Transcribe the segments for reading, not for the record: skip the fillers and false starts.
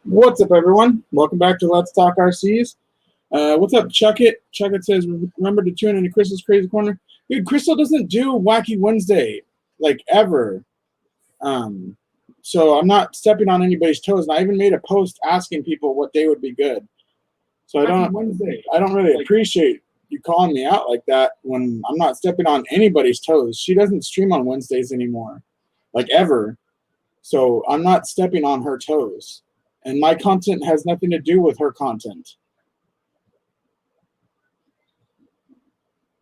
What's up, everyone? Welcome back to Let's Talk RCs. What's up, Chuck It? Chuck It says, remember to tune into Crystal's Crazy Corner. Dude, Crystal doesn't do Wacky Wednesday, like, ever. So I'm not stepping on anybody's toes. And I even made a post asking people what day would be good. So I don't really appreciate you calling me out like that when I'm not stepping on anybody's toes. She doesn't stream on Wednesdays anymore, like, ever. So I'm not stepping on her toes. And my content has nothing to do with her content.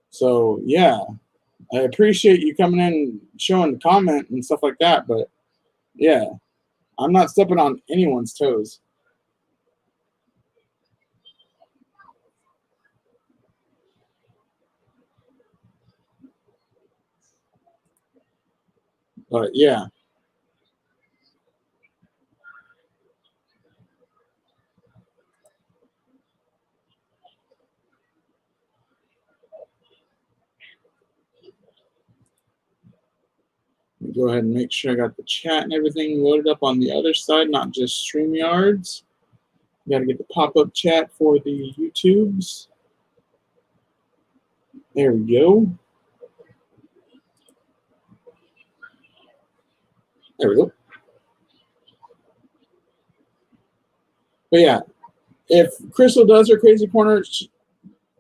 So, yeah, I appreciate you coming in, showing the comment and stuff like that. But, yeah, I'm not stepping on anyone's toes. But, yeah. Go ahead and make sure I got the chat and everything loaded up on the other side, not just StreamYards. Got to get the pop-up chat for the YouTubes. There we go. There we go. But yeah, if Crystal does her Crazy Corner,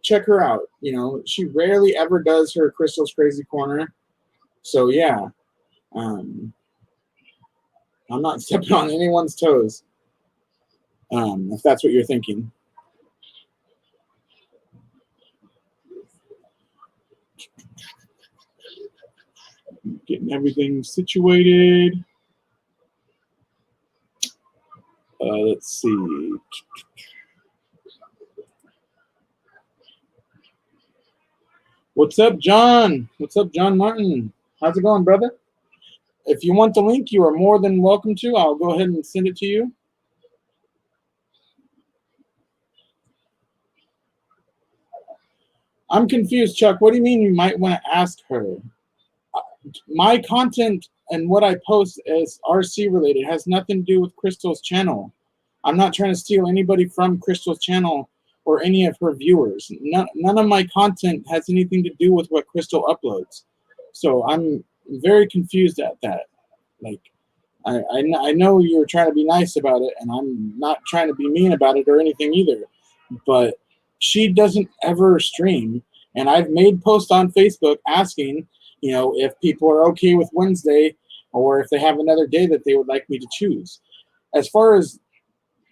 check her out. You know, she rarely ever does her Crystal's Crazy Corner. So yeah, I'm not stepping on anyone's toes, if that's what you're thinking. Getting everything situated. Let's see. What's up, John? What's up, John Martin? How's it going, brother? If you want the link, you are more than welcome to. I'll go ahead and send it to you. I'm confused, Chuck. What do you mean you might want to ask her? My content and what I post as RC related has nothing to do with Crystal's channel. I'm not trying to steal anybody from Crystal's channel or any of her viewers. None of my content has anything to do with what Crystal uploads. So I'm very confused at that. Like, I know you're trying to be nice about it, and I'm not trying to be mean about it or anything either. But she doesn't ever stream, and I've made posts on Facebook asking, you know, if people are okay with Wednesday or if they have another day that they would like me to choose. As far as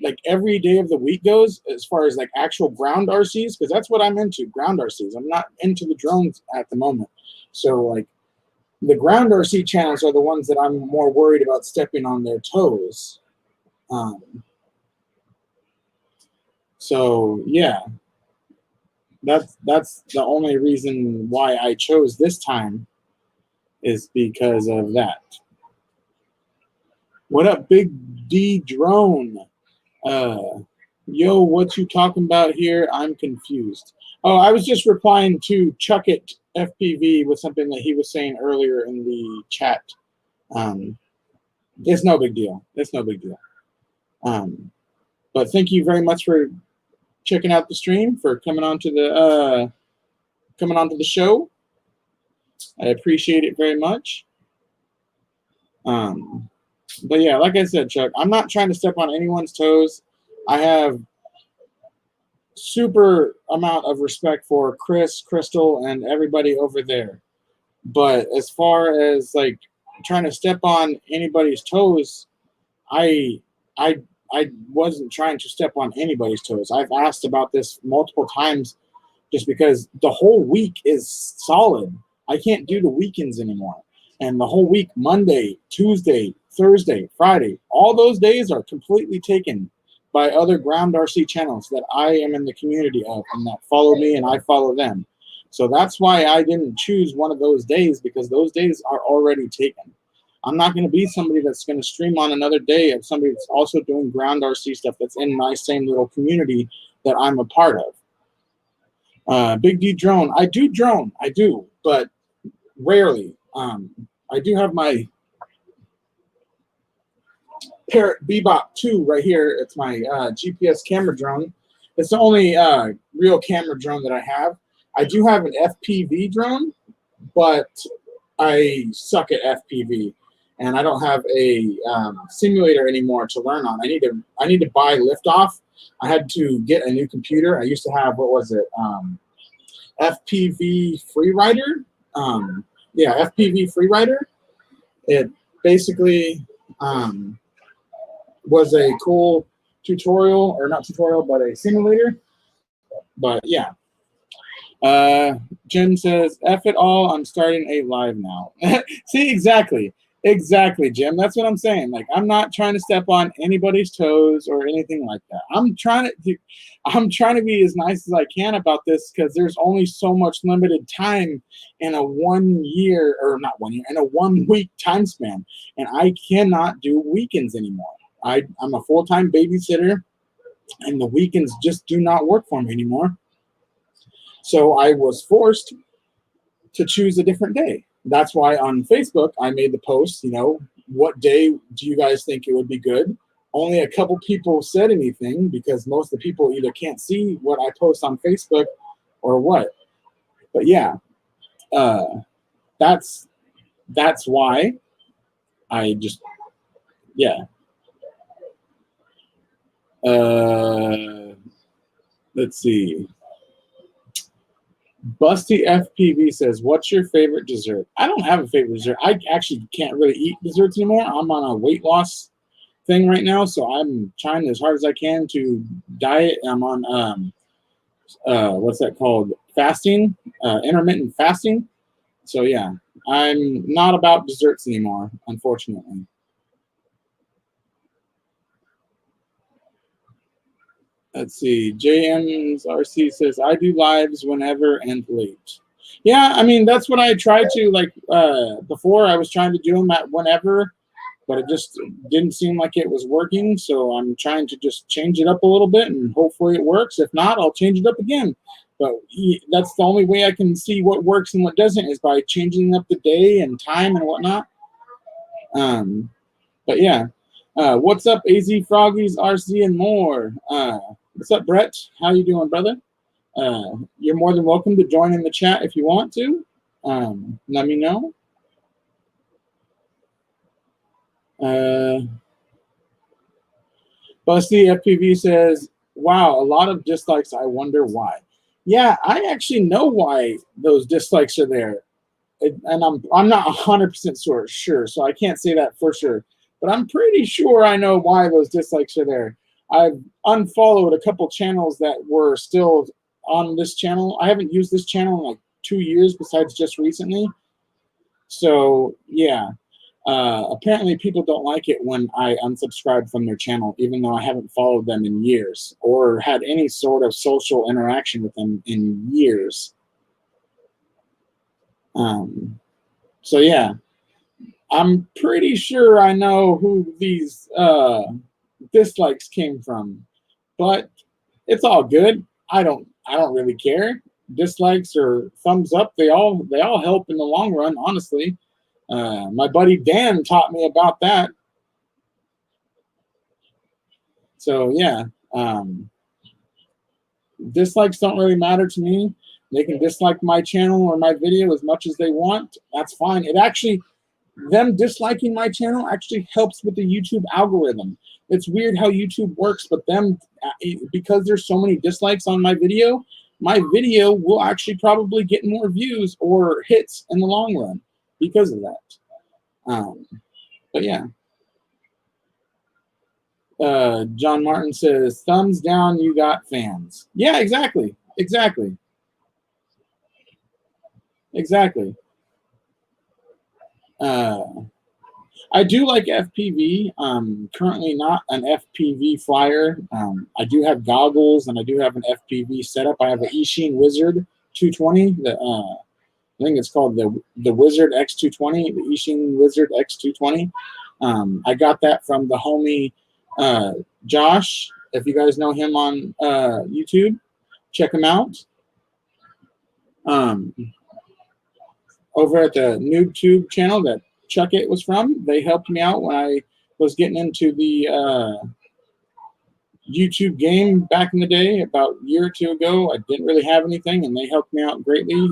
like every day of the week goes, as far as like actual ground RCs, because that's what I'm into, ground RCs. I'm not into the drones at the moment. So like the ground RC channels are the ones that I'm more worried about stepping on their toes. So yeah, that's the only reason why I chose this time is because of that. What up, Big D Drone? Yo, what you talking about here? I'm confused. Oh, I was just replying to Chuck It FPV with something that he was saying earlier in the chat. It's no big deal. It's no big deal. But thank you very much for checking out the stream, for coming on to the show. I appreciate it very much. But yeah, like I said, Chuck, I'm not trying to step on anyone's toes. I have super amount of respect for Chris, Crystal, and everybody over there. But as far as like trying to step on anybody's toes, I wasn't trying to step on anybody's toes. I've asked about this multiple times just because the whole week is solid. I can't do the weekends anymore. And the whole week, Monday, Tuesday, Thursday, Friday, all those days are completely taken by other ground RC channels that I am in the community of and that follow me and I follow them. So that's why I didn't choose one of those days, because those days are already taken. I'm not going to be somebody that's going to stream on another day of somebody that's also doing ground RC stuff that's in my same little community that I'm a part of. Big D Drone. I do, but rarely. I do have my Parrot Bebop 2 right here. It's my GPS camera drone. It's the only real camera drone that I have. I do have an FPV drone, but I suck at FPV, and I don't have a simulator anymore to learn on. I need to buy Liftoff. I had to get a new computer. I used to have, what was it, FPV Freerider. Yeah, FPV Freerider. It basically was a cool tutorial, or not tutorial, but a simulator. But yeah. Jim says, F it all, I'm starting a live now. See, exactly, Jim. That's what I'm saying. Like, I'm not trying to step on anybody's toes or anything like that. I'm trying to be as nice as I can about this, because there's only so much limited time in a 1 year, or not 1 year, in a 1 week time span. And I cannot do weekends anymore. I'm a full-time babysitter, and the weekends just do not work for me anymore. So I was forced to choose a different day. That's why on Facebook, I made the post, what day do you guys think it would be good? Only a couple people said anything, because most of the people either can't see what I post on Facebook or what. But yeah, that's why I just, yeah. Let's see. Busty FPV says, what's your favorite dessert? I don't have a favorite dessert. I actually can't really eat desserts anymore. I'm on a weight loss thing right now, so I'm trying as hard as I can to diet. I'm on, what's that called? Fasting, intermittent fasting. So yeah, I'm not about desserts anymore, unfortunately. Let's see. JM's RC says, I do lives whenever and late. Yeah, I mean, that's what I tried to, like, before. I was trying to do them at whenever, but it just didn't seem like it was working. So I'm trying to just change it up a little bit, and hopefully it works. If not, I'll change it up again. But that's the only way I can see what works and what doesn't, is by changing up the day and time and whatnot. But yeah. What's up, AZ Froggies, RC, and more? What's up, Brett? How you doing, brother? You're more than welcome to join in the chat if you want to. Let me know. Busty FPV says, wow, a lot of dislikes. I wonder why. Yeah, I actually know why those dislikes are there. And I'm not 100% sure, so I can't say that for sure. But I'm pretty sure I know why those dislikes are there. I've unfollowed a couple channels that were still on this channel. I haven't used this channel in like 2 years, besides just recently. So yeah, apparently people don't like it when I unsubscribe from their channel, even though I haven't followed them in years or had any sort of social interaction with them in years. So yeah. I'm pretty sure I know who these dislikes came from, but it's all good. I don't really care. Dislikes or thumbs up, they all help in the long run, honestly. My buddy Dan taught me about that. So yeah, dislikes don't really matter to me. They can dislike my channel or my video as much as they want. That's fine. It actually, them disliking my channel actually helps with the YouTube algorithm. It's weird how YouTube works, but because there's so many dislikes on my video will actually probably get more views or hits in the long run because of that. But yeah. John Martin says, thumbs down, you got fans. Yeah, exactly. I do like FPV. Currently not an FPV flyer. I do have goggles and I do have an FPV setup. I have an Eachine Wizard 220. I think it's called the Wizard X220, the Eachine Wizard X220. I got that from the homie Josh. If you guys know him on YouTube, check him out. Over at the NoobTube channel that Chuck It was from, they helped me out when I was getting into the YouTube game back in the day, about a year or two ago. I didn't really have anything, and they helped me out greatly.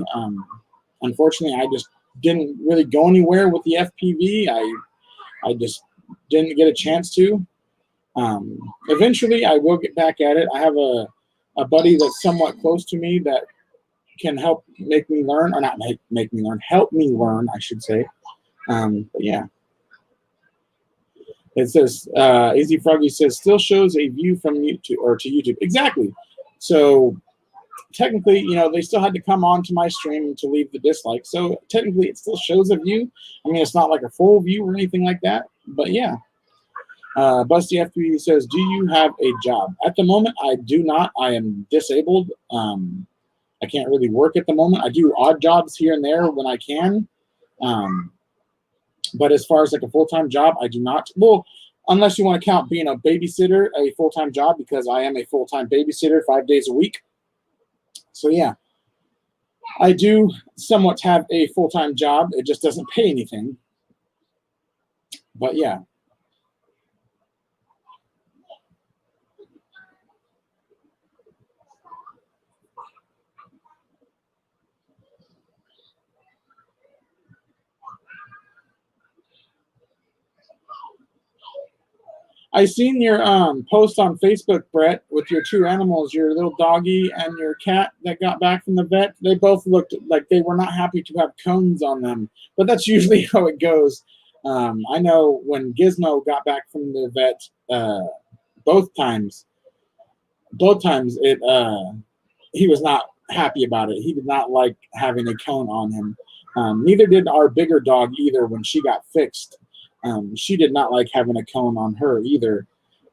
Unfortunately, I just didn't really go anywhere with the FPV. I just didn't get a chance to. Eventually, I will get back at it. I have a buddy that's somewhat close to me that can help make me learn, or not make me learn, help me learn, I should say. But yeah. It says, Easy Froggy says, still shows a view from YouTube or to YouTube. Exactly. So technically, you know, they still had to come on to my stream to leave the dislike. So technically, it still shows a view. I mean, it's not like a full view or anything like that. But yeah. Busty FPV says, do you have a job? At the moment, I do not. I am disabled. I can't really work at the moment. I do odd jobs here and there when I can. But as far as like a full-time job, I do not. Well, unless you want to count being a babysitter a full-time job, because I am a full-time babysitter 5 days a week. So yeah, I do somewhat have a full-time job. It just doesn't pay anything. But yeah. I seen your post on Facebook, Brett, with your two animals, your little doggy and your cat that got back from the vet. They both looked like they were not happy to have cones on them, but that's usually how it goes. I know when Gizmo got back from the vet, both times he was not happy about it. He did not like having a cone on him. Neither did our bigger dog either when she got fixed. She did not like having a cone on her either.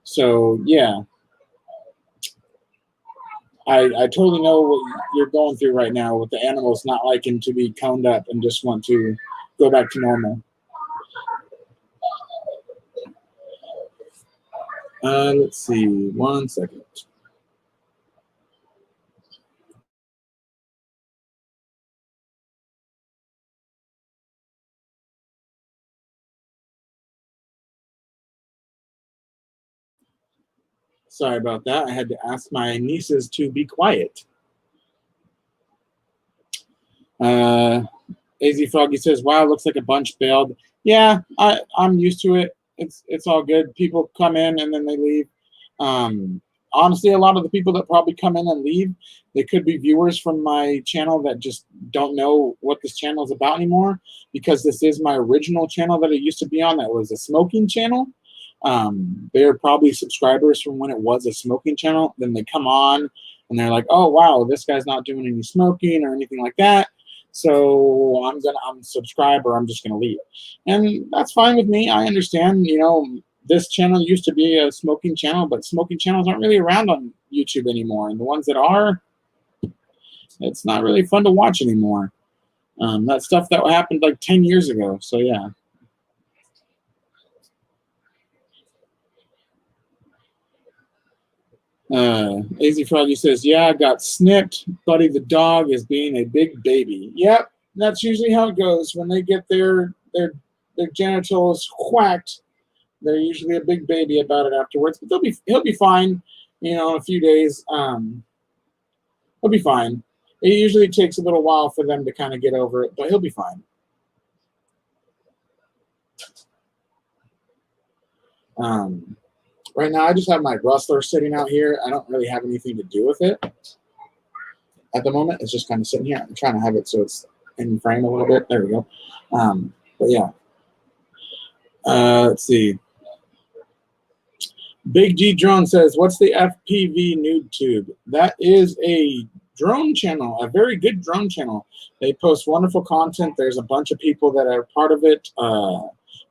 So yeah, I totally know what you're going through right now with the animals not liking to be coned up and just want to go back to normal. Let's see, 1 second. Sorry about that. I had to ask my nieces to be quiet. AZ Froggy says, wow, looks like a bunch bailed. Yeah, I'm used to it. It's all good. People come in and then they leave. Honestly, a lot of the people that probably come in and leave, they could be viewers from my channel that just don't know what this channel is about anymore, because this is my original channel that it used to be on that was a smoking channel. They're probably subscribers from when it was a smoking channel. Then they come on and they're like, oh, wow, this guy's not doing any smoking or anything like that. So I'm subscribe or I'm just gonna leave. And that's fine with me. I understand, you know, this channel used to be a smoking channel, but smoking channels aren't really around on YouTube anymore. And the ones that are, it's not really fun to watch anymore. That stuff that happened like 10 years ago. So yeah. AZ Froggy says, yeah, I got snipped. Buddy the dog is being a big baby. Yep, that's usually how it goes. When they get their genitals whacked, they're usually a big baby about it afterwards. But he'll be fine, you know, in a few days. He'll be fine. It usually takes a little while for them to kind of get over it, but he'll be fine. Right now, I just have my rustler sitting out here. I don't really have anything to do with it at the moment. It's just kind of sitting here. I'm trying to have it so it's in frame a little bit. There we go. But yeah. Let's see. Big G Drone says, what's the FPV Noob Tube? That is a drone channel, a very good drone channel. They post wonderful content. There's a bunch of people that are part of it.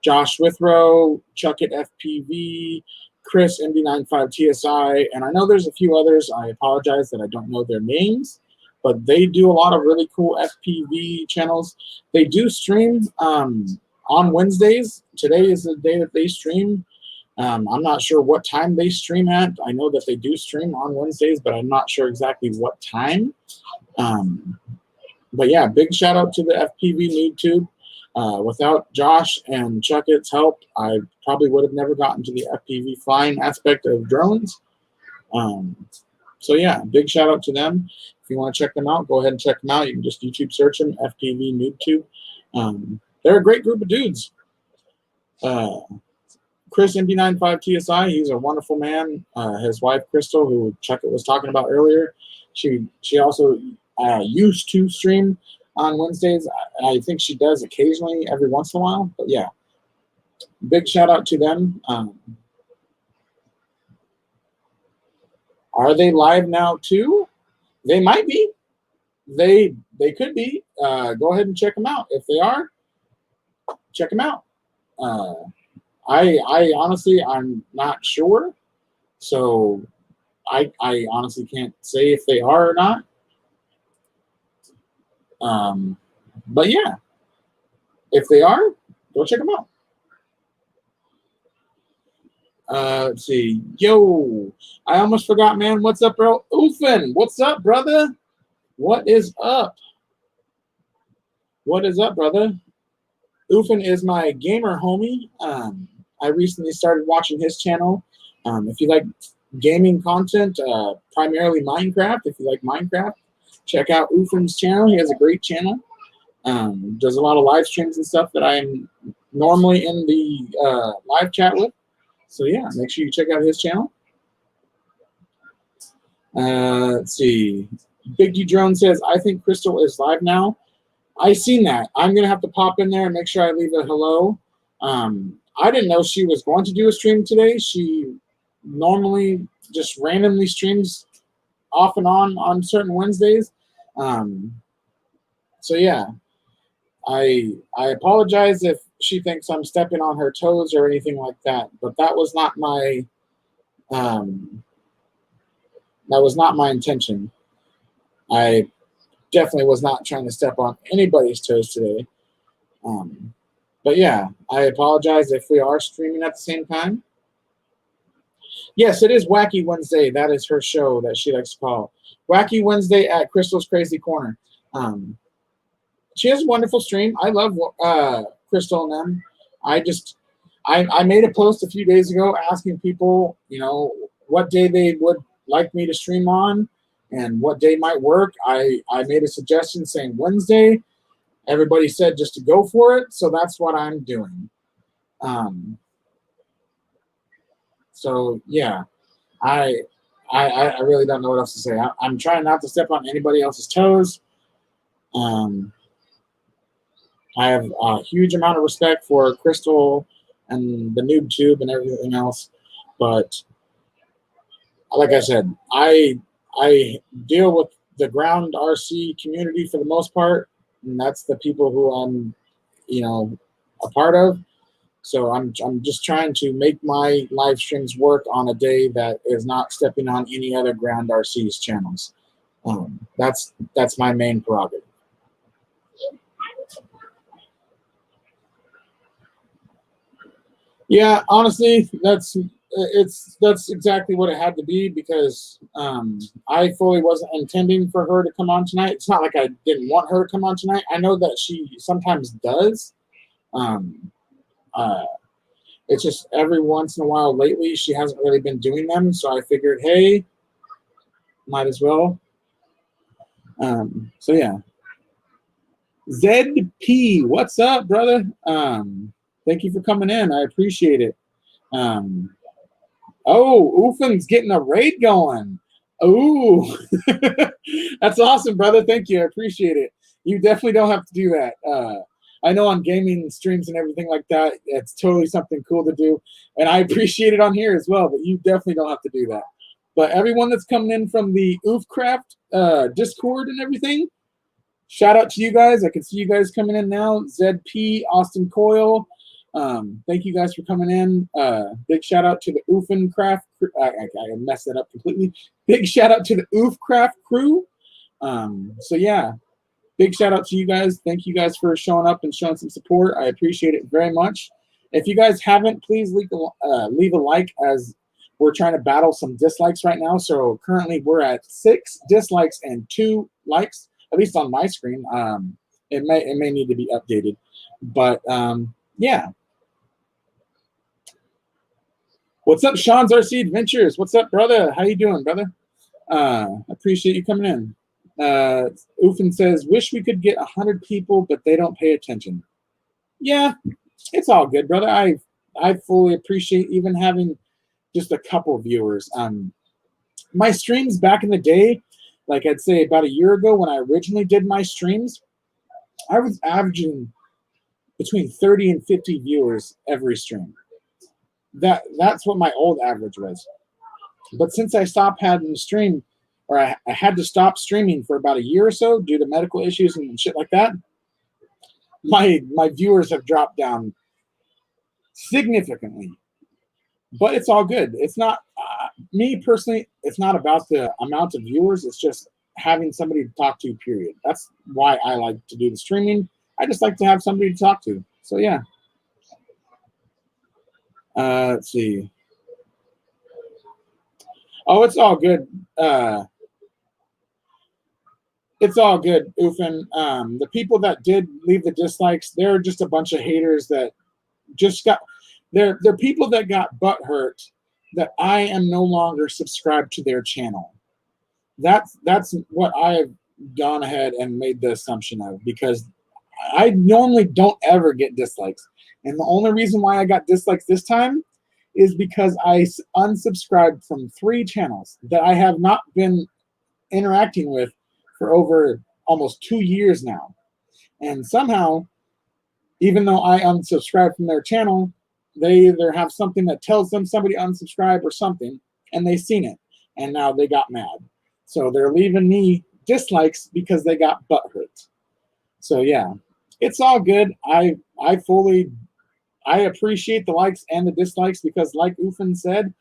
Josh Withrow, Chuck at FPV, Chris MD95 TSI, and I know there's a few others. I apologize that I don't know their names, but they do a lot of really cool FPV channels. They do stream on Wednesdays. Today is the day that they stream. I'm not sure what time they stream at. I know that they do stream on Wednesdays, but I'm not sure exactly what time. But yeah, big shout out to the FPV Noob Tube. Without Josh and Chuckett's help, I probably would have never gotten to the FPV flying aspect of drones. So yeah, big shout out to them. If you want to check them out, go ahead and check them out. You can just YouTube search them, FPV NoobTube. They're a great group of dudes. Chris MD95 TSI, he's a wonderful man. His wife Crystal, who Chuckett was talking about earlier, she also used to stream on Wednesdays. I think she does occasionally, every once in a while. But yeah, big shout out to them. Are they live now too? They might be. They could be. Go ahead and check them out. If they are, check them out. I honestly, I'm not sure. So I honestly can't say if they are or not. But yeah, if they are, go check them out. Let's see. Yo, I almost forgot, man. What's up, bro? Oofin, what's up, brother? What is up? What is up, brother? Oofin is my gamer homie. I recently started watching his channel. If you like gaming content, primarily Minecraft, if you like Minecraft, check out Oofin's channel. He has a great channel. Does a lot of live streams and stuff that I'm normally in the live chat with. So yeah, make sure you check out his channel. Let's see. Big D Drone says, I think Crystal is live now. I seen that. I'm gonna have to pop in there and make sure I leave a hello. I didn't know she was going to do a stream today. She normally just randomly streams off and on certain Wednesdays. So yeah, I apologize if she thinks I'm stepping on her toes or anything like that, but that was not my intention. I definitely was not trying to step on anybody's toes today. But yeah, I apologize if we are streaming at the same time. Yes, it is Wacky Wednesday. That is her show that she likes to call Wacky Wednesday at Crystal's Crazy Corner. She has a wonderful stream. I love Crystal and them. I made a post a few days ago asking people, you know, what day they would like me to stream on and what day might work. I made a suggestion saying Wednesday. Everybody said just to go for it, so that's what I'm doing. So yeah, I really don't know what else to say. I'm trying not to step on anybody else's toes. I have a huge amount of respect for Crystal and the NoobTube and everything else, but like I said, I deal with the ground RC community for the most part, and that's the people who I'm, you know, a part of. So I'm just trying to make my live streams work on a day that is not stepping on any other ground RC's channels. That's my main prerogative. Yeah, honestly, that's exactly what it had to be, because I fully wasn't intending for her to come on tonight. It's not like I didn't want her to come on tonight. I know that she sometimes does. It's just every once in a while lately she hasn't really been doing them, so I figured, hey, might as well. So yeah. ZP, what's up, brother? Thank you for coming in. I appreciate it. Oh, Oofin's getting a raid going. Ooh, that's awesome, brother. Thank you. I appreciate it. You definitely don't have to do that. I know on gaming streams and everything like that, it's totally something cool to do. And I appreciate it on here as well, but you definitely don't have to do that. But everyone that's coming in from the Oofcraft Discord and everything, shout out to you guys. I can see you guys coming in now. ZP, Austin Coyle. Thank you guys for coming in. Big shout out to the Oofcraft. I messed that up completely. Big shout out to the Oofcraft crew. So yeah, big shout out to you guys. Thank you guys for showing up and showing some support. I appreciate it very much. If you guys haven't, please leave a like, as we're trying to battle some dislikes right now. So currently we're at 6 dislikes and 2 likes, at least on my screen. It may need to be updated. But yeah. What's up, Sean's RC Adventures? What's up, brother? How you doing, brother? Appreciate you coming in. Ufin says, wish we could get 100 people, but they don't pay attention. Yeah, it's all good, brother. I fully appreciate even having just a couple viewers. My streams back in the day, like I'd say about a year ago when I originally did my streams, I was averaging between 30 and 50 viewers every stream. That's what my old average was. But since I stopped having to stream, or I had to stop streaming for about a year or so due to medical issues and shit like that, my viewers have dropped down significantly. But it's all good. It's not, me personally, it's not about the amount of viewers. It's just having somebody to talk to, period. That's why I like to do the streaming. I just like to have somebody to talk to. So, yeah. Let's see. Oh, it's all good. It's all good, Ufin. The people that did leave the dislikes, they're just a bunch of haters that just got... They're people that got butthurt that I am no longer subscribed to their channel. That's what I have gone ahead and made the assumption of, because I normally don't ever get dislikes. And the only reason why I got dislikes this time is because I unsubscribed from 3 channels that I have not been interacting with for over almost 2 years now. And somehow, even though I unsubscribed from their channel, they either have something that tells them somebody unsubscribe or something, and they seen it, and now they got mad. So they're leaving me dislikes because they got butthurt. So yeah, it's all good. I appreciate the likes and the dislikes because, like Ufin said,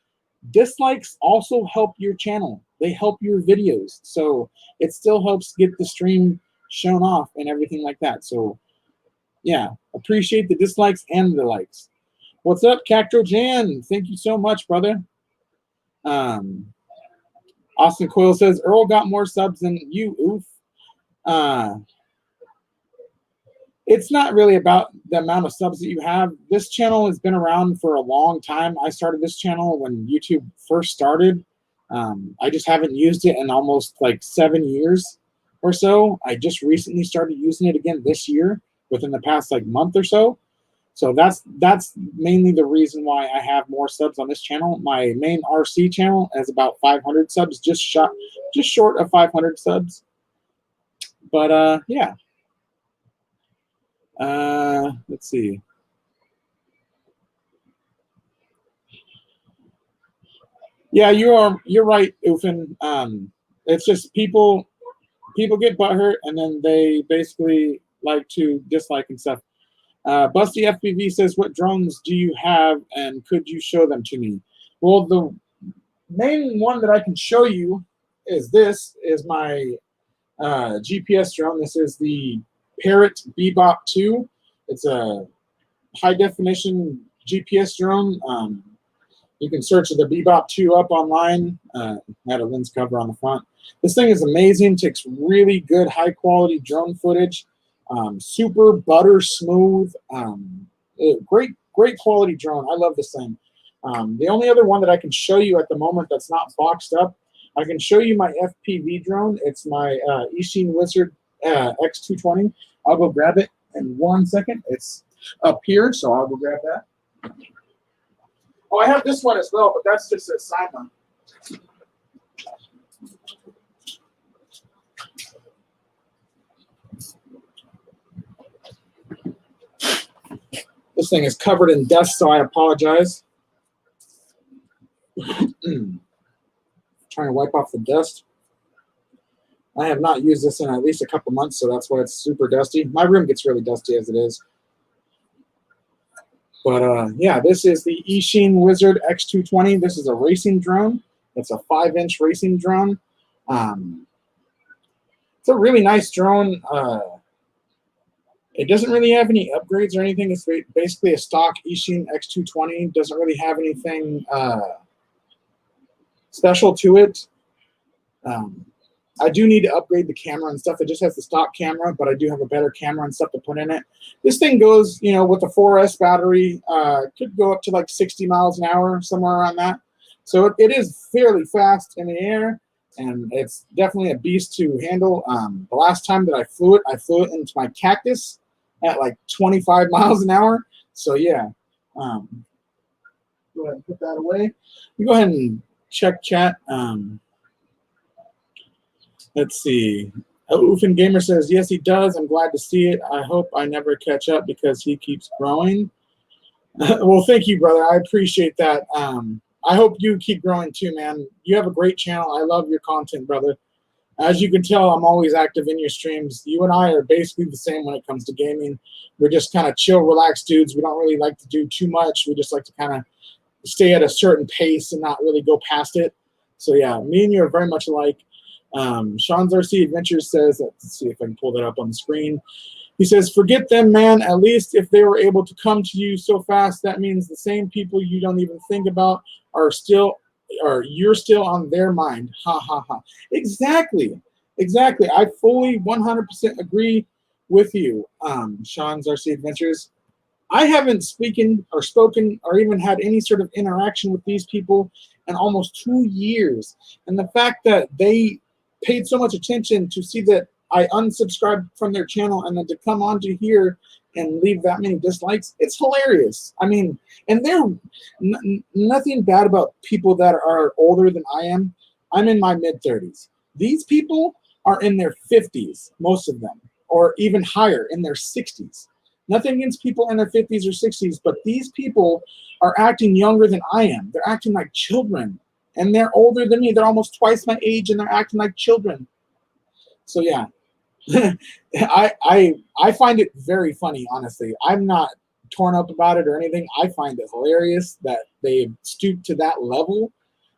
dislikes also help your channel. They help your videos. So it still helps get the stream shown off and everything like that. So yeah, appreciate the dislikes and the likes. What's up, Cacto Jan? Thank you so much, brother. Austin Coyle says, Earl got more subs than you, oof. It's not really about the amount of subs that you have. This channel has been around for a long time. I started this channel when YouTube first started. I just haven't used it in almost like 7 years or so. I just recently started using it again this year, within the past like month or so. So that's mainly the reason why I have more subs on this channel. My main RC channel has about 500 subs, just short of 500 subs. But yeah. Let's see. Yeah, you're right, Ufin. It's just people get butthurt and then they basically like to dislike and stuff. Busty FPV says, what drones do you have and could you show them to me? Well, the main one that I can show you is my GPS drone. This is the Parrot Bebop 2. It's a high definition GPS drone. You can search the Bebop 2 up online. Had a lens cover on the front. This thing is amazing. Takes really good high quality drone footage. Super butter smooth. Great quality drone. I love this thing. The only other one that I can show you at the moment that's not boxed up, I can show you my FPV drone. It's my Eachine Wizard X220. I'll go grab it in 1 second. It's up here, so I'll go grab that. Oh, I have this one as well, but that's just a Simon. This thing is covered in dust, so I apologize. Trying to wipe off the dust. I have not used this in at least a couple months, so that's why it's super dusty. My room gets really dusty as it is. But yeah, this is the Eachine Wizard X220. This is a racing drone. It's a 5-inch racing drone. It's a really nice drone. It doesn't really have any upgrades or anything. It's basically a stock Eachine X220. Doesn't really have anything special to it. I do need to upgrade the camera and stuff. It just has the stock camera, but I do have a better camera and stuff to put in it. This thing goes, you know, with the 4S battery, could go up to like 60 miles an hour, somewhere around that. So it is fairly fast in the air, and it's definitely a beast to handle. The last time that I flew it into my cactus at like 25 miles an hour. So yeah, go ahead and put that away. You go ahead and check chat. Let's see. Oofin Gamer says, yes, he does. I'm glad to see it. I hope I never catch up because he keeps growing. Well, thank you, brother. I appreciate that. I hope you keep growing too, man. You have a great channel. I love your content, brother. As you can tell, I'm always active in your streams. You and I are basically the same when it comes to gaming. We're just kind of chill, relaxed dudes. We don't really like to do too much. We just like to kind of stay at a certain pace and not really go past it. So yeah, me and you are very much alike. Sean's RC Adventures says, let's see if I can pull that up on the screen. He says, forget them, man. At least if they were able to come to you so fast, that means the same people you don't even think about are you're still on their mind. Ha ha ha. Exactly. Exactly. I fully 100% agree with you, Sean's RC Adventures. I haven't spoken or even had any sort of interaction with these people in almost 2 years. And the fact that they paid so much attention to see that I unsubscribed from their channel and then to come on to here and leave that many dislikes, it's hilarious. I mean, and they're nothing bad about people that are older than I am. I'm in my mid-30s. These people are in their 50s, most of them, or even higher, in their 60s. Nothing against people in their 50s or 60s, but these people are acting younger than I am. They're acting like children. And they're older than me. They're almost twice my age, and they're acting like children. So yeah, I find it very funny, honestly. I'm not torn up about it or anything. I find it hilarious that they stooped to that level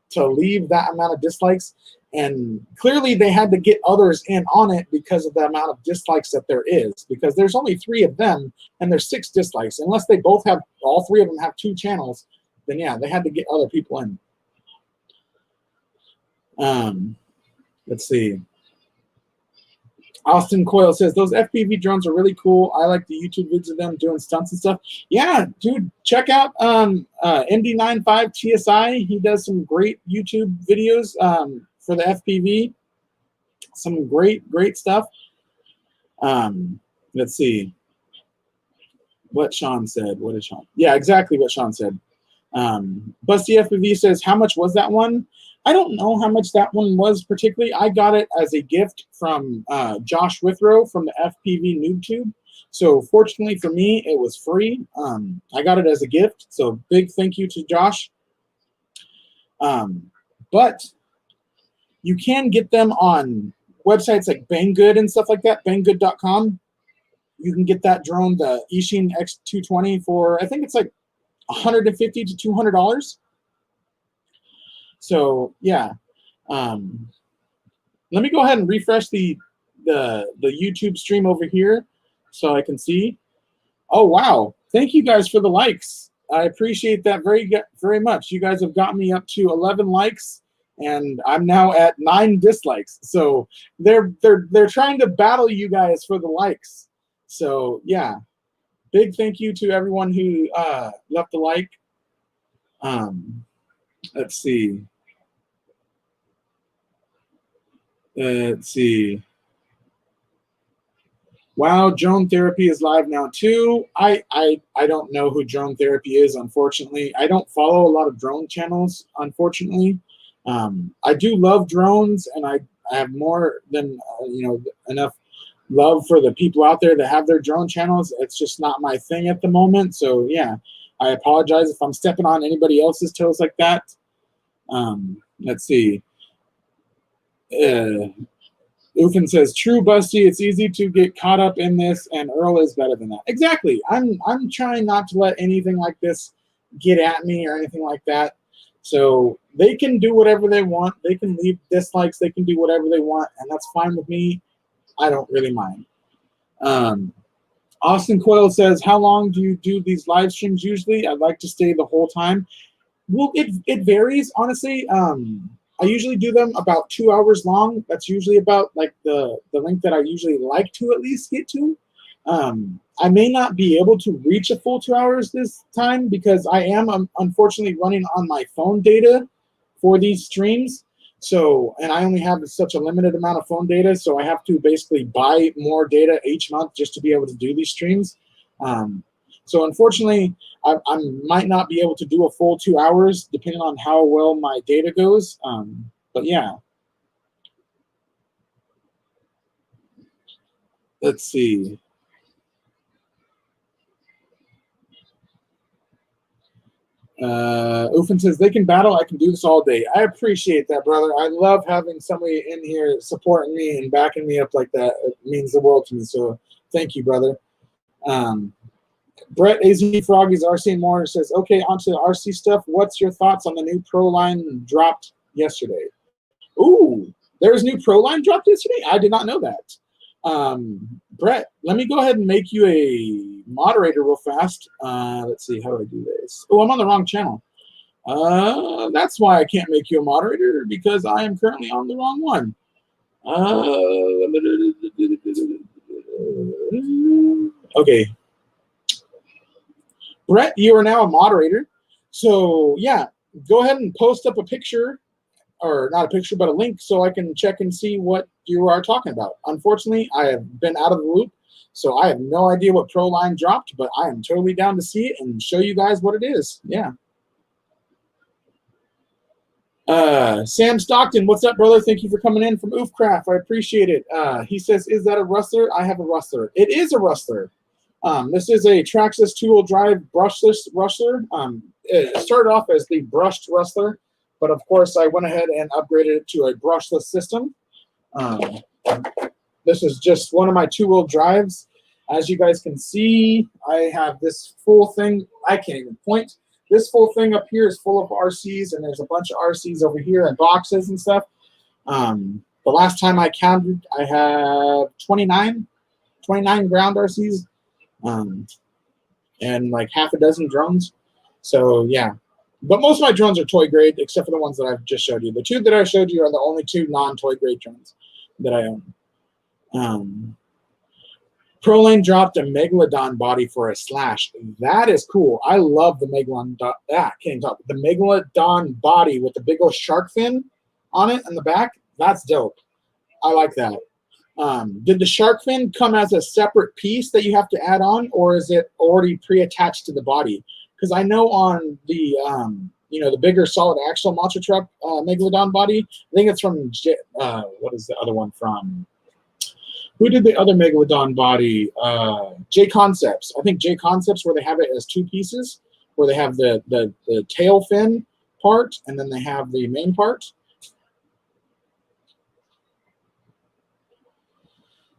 to leave that amount of dislikes. And clearly they had to get others in on it because of the amount of dislikes that there is. Because there's only 3 of them, and there's 6 dislikes. Unless they both have, all 3 of them have 2 channels, then yeah, they had to get other people in. Let's see. Austin Coyle says, those FPV drones are really cool. I like the YouTube vids of them doing stunts and stuff. Yeah, dude, check out MD95 TSI. He does some great YouTube videos for the FPV. Some great stuff. Let's see. What Sean said. What is Sean? Yeah, exactly what Sean said. Busty FPV says, how much was that one? I don't know how much that one was particularly. I got it as a gift from Josh Withrow from the FPV NoobTube. So fortunately for me, it was free. I got it as a gift. So big thank you to Josh. But you can get them on websites like Banggood and stuff like that, banggood.com. You can get that drone, the Eachine X220, for I think it's like $150 to $200. So yeah, let me go ahead and refresh the YouTube stream over here so I can see. Oh wow! Thank you guys for the likes. I appreciate that very much. You guys have got me up to 11 likes, and I'm now at 9 dislikes. So they're trying to battle you guys for the likes. So yeah, big thank you to everyone who left a like. Let's see. Let's see. Wow, Drone Therapy is live now too. I don't know who Drone Therapy is, unfortunately. I don't follow a lot of drone channels, unfortunately. I do love drones, and I have more than enough love for the people out there that have their drone channels. It's just not my thing at the moment. So yeah, I apologize if I'm stepping on anybody else's toes like that. Let's see. Ufin says, true, Busty, it's easy to get caught up in this, and Earl is better than that. Exactly. I'm trying not to let anything like this get at me or anything like that. So they can do whatever they want. They can leave dislikes. They can do whatever they want, and that's fine with me. I don't really mind. Austin Coyle says, how long do you do these live streams usually? I'd like to stay the whole time. Well, it varies, honestly. I usually do them about 2 hours long. That's usually about like the length that I usually like to at least get to. I may not be able to reach a full 2 hours this time because I am unfortunately running on my phone data for these streams. So, and I only have such a limited amount of phone data, so I have to basically buy more data each month just to be able to do these streams. So unfortunately, I might not be able to do a full 2 hours depending on how well my data goes. But yeah. Let's see. Ufin says, they can battle. I can do this all day. I appreciate that, brother. I love having somebody in here supporting me and backing me up like that. It means the world to me. So thank you, brother. Brett AZ Froggies RC Moore says, okay, onto the RC stuff. What's your thoughts on the new Pro line dropped yesterday? Ooh, there's new Pro line dropped yesterday? I did not know that. Brett, let me go ahead and make you a moderator real fast. Let's see, how do I do this? Oh, I'm on the wrong channel. That's why I can't make you a moderator, because I am currently on the wrong one. Okay. Brett, you are now a moderator. So, yeah, go ahead and post up a picture, or not a picture, but a link, so I can check and see what you are talking about. Unfortunately, I have been out of the loop, so I have no idea what Pro line dropped, but I am totally down to see it and show you guys what it is. Yeah. Sam Stockton, what's up, brother? Thank you for coming in from Oofcraft. I appreciate it. He says, is that a rustler? I have a rustler. It is a rustler. This is a Traxxas two-wheel drive brushless rustler. It started off as the brushed rustler, but of course I went ahead and upgraded it to a brushless system. This is just one of my two-wheel drives. As you guys can see, I have this full thing. I can't even point. This full thing up here is full of RCs, and there's a bunch of RCs over here and boxes and stuff. The last time I counted, I have 29 ground RCs, and like half a dozen drones. So yeah, but most of my drones are toy grade, except for the ones that I've just showed you. The two that I showed you are the only two non-toy grade drones that I own. ProLane dropped a Megalodon body for a Slash. That is cool. I love the Megalodon. Can't talk. The Megalodon body with the big old shark fin on it in the back. That's dope. I like that. Did the shark fin come as a separate piece that you have to add on, or is it already pre-attached to the body? Because I know on the the bigger solid axle monster truck Megalodon body, I think it's from what is the other one from? Who did the other Megalodon body? J Concepts. I think J Concepts, where they have it as two pieces, where they have the tail fin part and then they have the main part.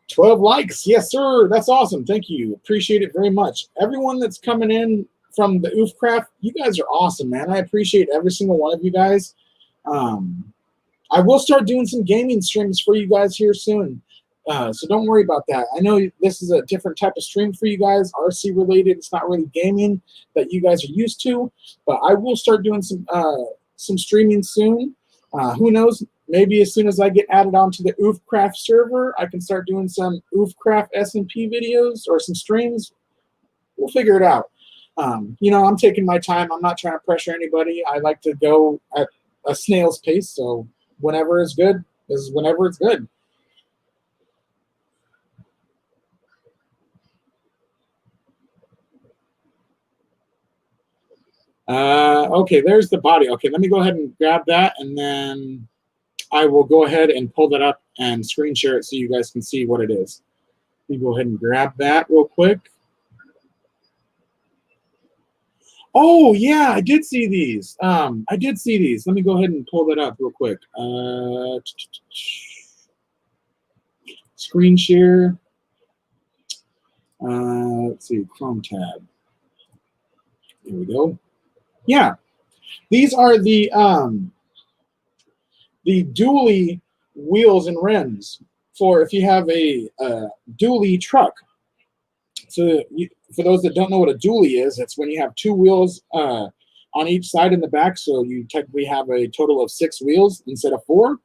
12 likes. Yes, sir. That's awesome. Thank you. Appreciate it very much. Everyone that's coming in from the Oofcraft, you guys are awesome, man. I appreciate every single one of you guys. I will start doing some gaming streams for you guys here soon. So don't worry about that. I know this is a different type of stream for you guys, RC related. It's not really gaming that you guys are used to, but I will start doing some streaming soon. Who knows? Maybe as soon as I get added onto the Oofcraft server, I can start doing some Oofcraft SMP videos or some streams. We'll figure it out. I'm taking my time. I'm not trying to pressure anybody. I like to go at a snail's pace. So whenever is good is whenever it's good. Okay, there's the body. Okay, let me go ahead and grab that, and then I will go ahead and pull that up and screen share it so you guys can see what it is. Let me go ahead and grab that real quick. Oh, yeah, I did see these. Let me go ahead and pull that up real quick. Screen share. Let's see, Chrome tab. Here we go. Yeah, these are the dually wheels and rims for if you have a dually truck. So for those that don't know what a dually is, it's when you have two wheels on on each side in the back, so you technically have a total of 6 wheels instead of 4.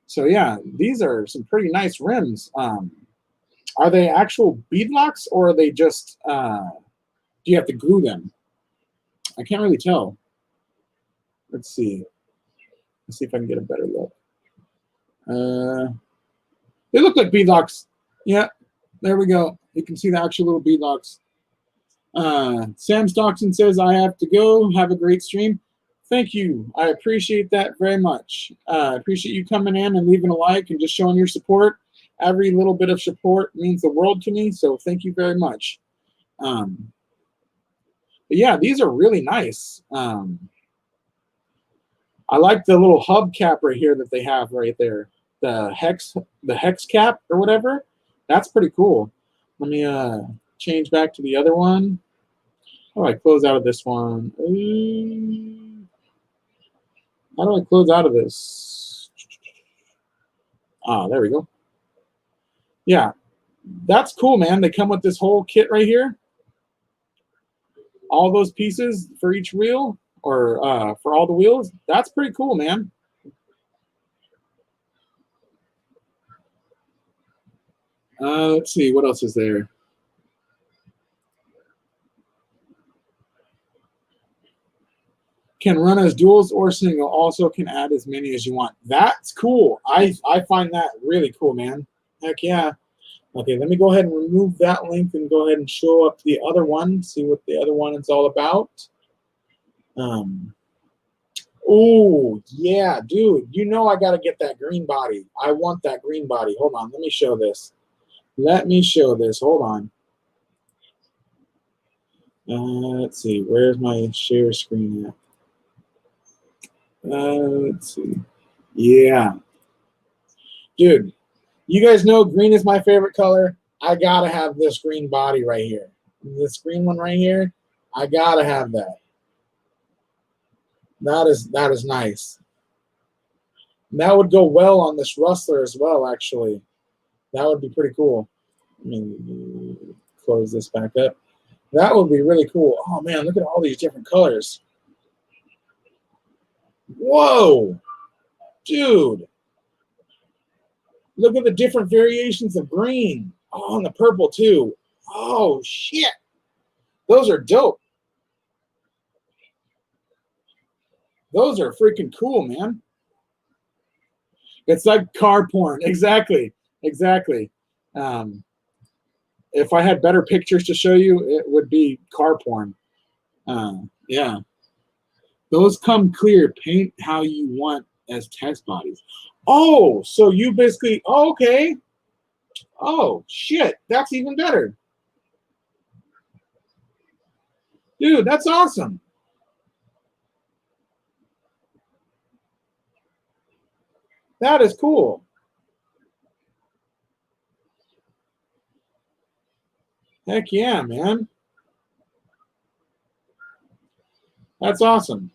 So yeah, these are some pretty nice rims. Are they actual beadlocks, or are they just do you have to glue them? I can't really tell. Let's see. Let's see if I can get a better look. They look like beadlocks. Yeah, there we go. You can see the actual little beadlocks. Sam Stockton says, I have to go. Have a great stream. Thank you. I appreciate that very much. I appreciate you coming in and leaving a like and just showing your support. Every little bit of support means the world to me, so thank you very much. But yeah, these are really nice. I like the little hub cap right here that they have right there. The hex cap or whatever. That's pretty cool. Let me change back to the other one. How do I close out of this one? How do I close out of this? Ah, there we go. Yeah, that's cool, man. They come with this whole kit right here. All those pieces for each wheel, or for all the wheels. That's pretty cool, man. Let's see, what else is there? Can run as duals or single. Also can add as many as you want. That's cool. I find that really cool, man. Heck yeah. Okay, let me go ahead and remove that link and go ahead and show up the other one, see what the other one is all about. Oh, yeah, dude. You know I got to get that green body. I want that green body. Hold on. Let me show this. Let me show this. Hold on. Let's see. Where's my share screen at? Let's see. Yeah. Dude, you guys know green is my favorite color. I got to have this green body right here. This green one right here. I got to have that. That is nice. And that would go well on this Rustler as well, actually. That would be pretty cool. Let me close this back up. That would be really cool. Oh, man, look at all these different colors. Whoa. Dude. Look at the different variations of green. Oh, and the purple, too. Oh, shit. Those are dope. Those are freaking cool, man. It's like car porn. Exactly. Exactly. If I had better pictures to show you, it would be car porn. Yeah. Those come clear. Paint how you want as test bodies. Oh, so you basically, oh, okay. Oh, shit. That's even better. Dude, that's awesome. That is cool. Heck yeah, man. That's awesome.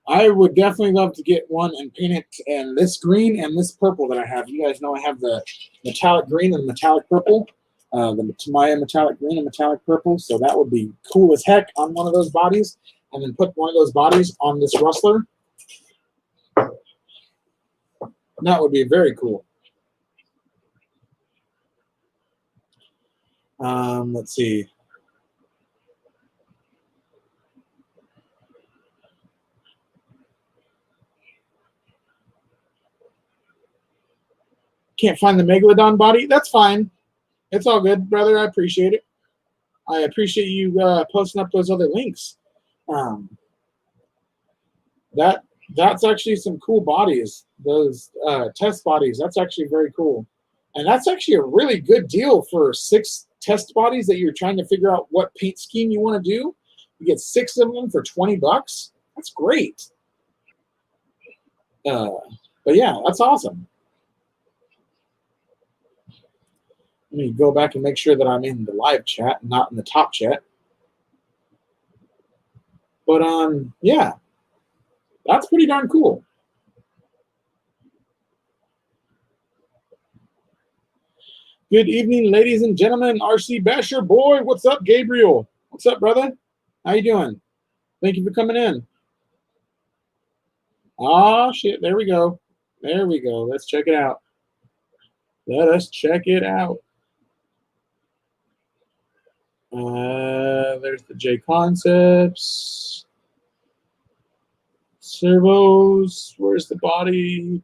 I would definitely love to get one and paint it in this green and this purple that I have. You guys know I have the metallic green and metallic purple, the Tamiya metallic green and metallic purple. So that would be cool as heck on one of those bodies, and then put one of those bodies on this Rustler. That would be very cool. Let's see. Can't find the Megalodon body? That's fine. It's all good, brother. I appreciate it. I appreciate you posting up those other links. That's actually some cool bodies. Those test bodies. That's actually very cool, and that's actually a really good deal for 6 test bodies that you're trying to figure out what paint scheme you want to do. You get 6 of them for $20. That's great. But yeah, that's awesome. Let me go back and make sure that I'm in the live chat, not in the top chat. But yeah, that's pretty darn cool. Good evening, ladies and gentlemen. RC Basher boy, what's up, Gabriel? What's up, brother? How you doing? Thank you for coming in. Oh shit! There we go. There we go. Let's check it out. Let us check it out. There's the J concepts. Servos. Where's the body?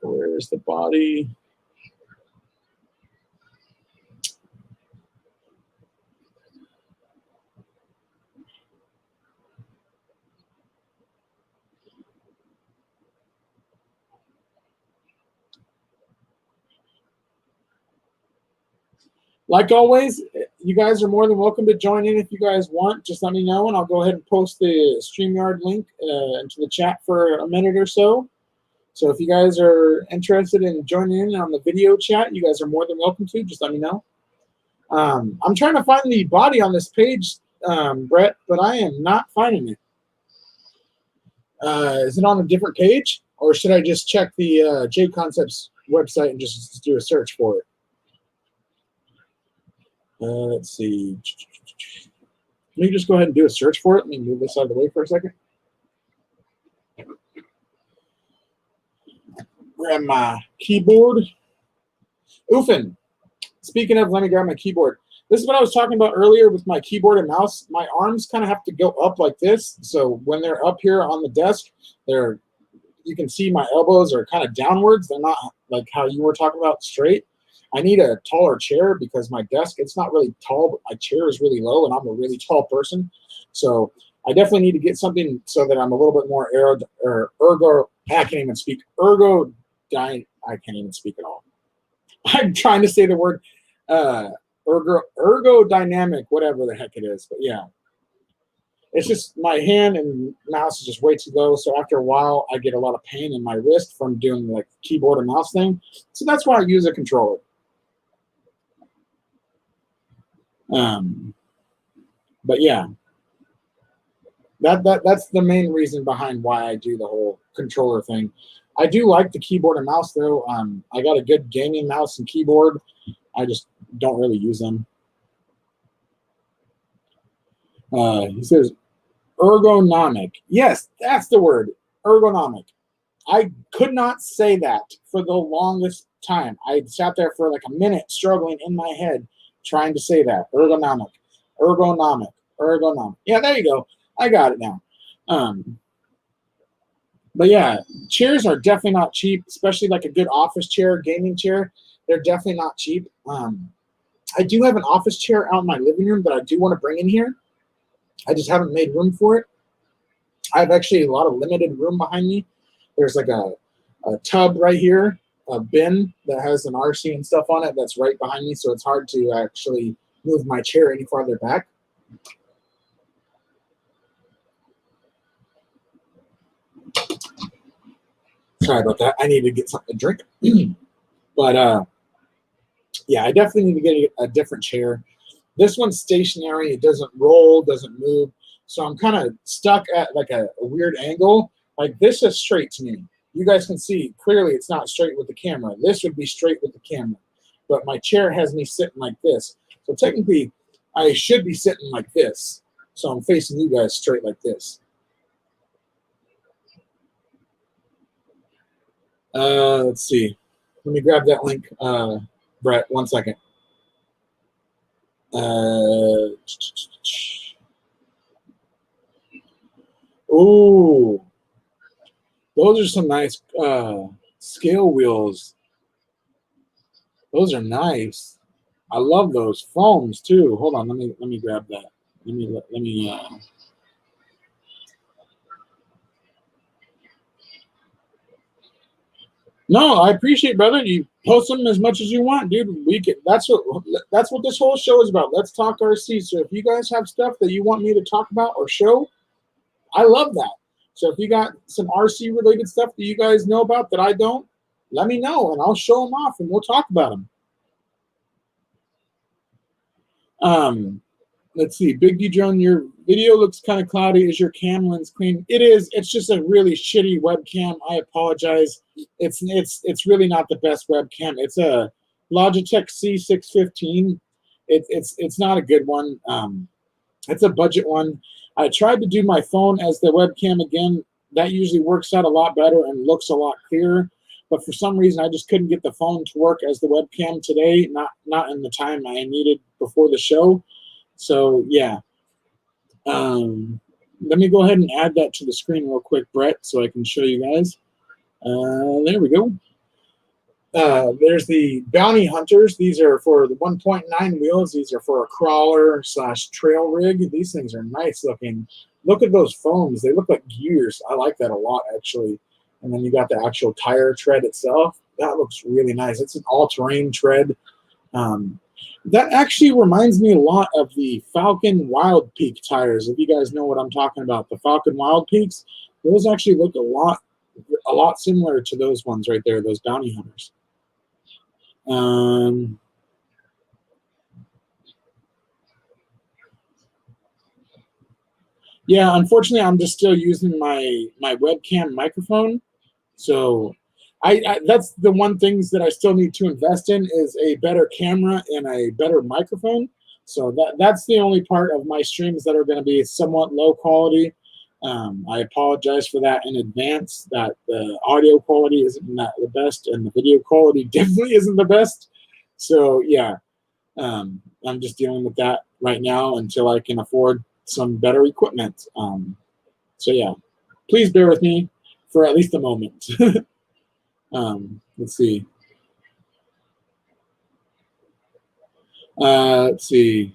Where's the body? Like always, you guys are more than welcome to join in if you guys want. Just let me know, and I'll go ahead and post the StreamYard link into the chat for a minute or so. So if you guys are interested in joining in on the video chat, you guys are more than welcome to. Just let me know. I'm trying to find the body on this page, Brett, but I am not finding it. Is it on a different page, or should I just check the J Concepts website and just do a search for it? Let's see. Let me just go ahead and do a search for it. Let me move this out of the way for a second. Grab my keyboard. Oofin. Speaking of, let me grab my keyboard. This is what I was talking about earlier with my keyboard and mouse. My arms kind of have to go up like this. So when they're up here on the desk, you can see my elbows are kind of downwards. They're not like how you were talking about straight. I need a taller chair because my desk, it's not really tall, but my chair is really low and I'm a really tall person. So I definitely need to get something so that I'm a little bit more I can't even speak at all. I'm trying to say the word ergodynamic, whatever the heck it is. But yeah, it's just my hand and mouse is just way too low. So after a while, I get a lot of pain in my wrist from doing like keyboard and mouse thing. So that's why I use a controller. But yeah, that's the main reason behind why I do the whole controller thing. I do like the keyboard and mouse though. I got a good gaming mouse and keyboard. I just don't really use them. He says ergonomic. Yes, that's the word, ergonomic. I could not say that for the longest time. I sat there for like a minute struggling in my head trying to say that. Ergonomic. Yeah, there you go. I got it now. But yeah, chairs are definitely not cheap, especially like a good office chair, gaming chair. They're definitely not cheap. I do have an office chair out in my living room that I do want to bring in here. I just haven't made room for it. I have actually a lot of limited room behind me. There's like a tub right here, a bin that has an RC and stuff on it that's right behind me, so it's hard to actually move my chair any farther back. Sorry about that. I need to get something to drink. But yeah, I definitely need to get a different chair. This one's stationary. It doesn't roll, doesn't move. So I'm kind of stuck at like a weird angle. Like this is straight to me. You guys can see clearly it's not straight with the camera. This would be straight with the camera. But my chair has me sitting like this. So technically, I should be sitting like this. So I'm facing you guys straight like this. Let's see. Let me grab that link, Brett. 1 second. Ooh, those are some nice scale wheels. Those are nice. I love those foams too. Hold on, let me grab that. Let me. No, I appreciate, brother. You post them as much as you want, dude. That's what this whole show is about. Let's talk RC. So if you guys have stuff that you want me to talk about or show, I love that. So if you got some RC related stuff that you guys know about that I don't, let me know and I'll show them off and we'll talk about them. Let's see, Big D Drone, your video looks kind of cloudy. Is your cam lens clean? It is. It's just a really shitty webcam. I apologize. It's really not the best webcam. It's a Logitech C615. It's not a good one. It's a budget one. I tried to do my phone as the webcam again. That usually works out a lot better and looks a lot clearer. But for some reason, I just couldn't get the phone to work as the webcam today. Not in the time I needed before the show. So yeah. Let me go ahead and add that to the screen real quick, Brett, so I can show you guys. There we go. There's the Bounty Hunters. These are for the 1.9 wheels. These are for a crawler / trail rig. These things are nice looking. Look at those foams. They look like gears. I like that a lot, actually. And then you got the actual tire tread itself. That looks really nice. It's an all-terrain tread. That actually reminds me a lot of the Falcon Wild Peak tires. If you guys know what I'm talking about, the Falcon Wild Peaks, those actually look a lot similar to those ones right there, those Bounty Hunters. Yeah, unfortunately, I'm just still using my webcam microphone. So that's the one things that I still need to invest in is a better camera and a better microphone. So that's the only part of my streams that are going to be somewhat low quality. I apologize for that in advance, that the audio quality isn't the best and the video quality definitely isn't the best. So yeah, I'm just dealing with that right now until I can afford some better equipment. So yeah, please bear with me for at least a moment. Let's see. Let's see.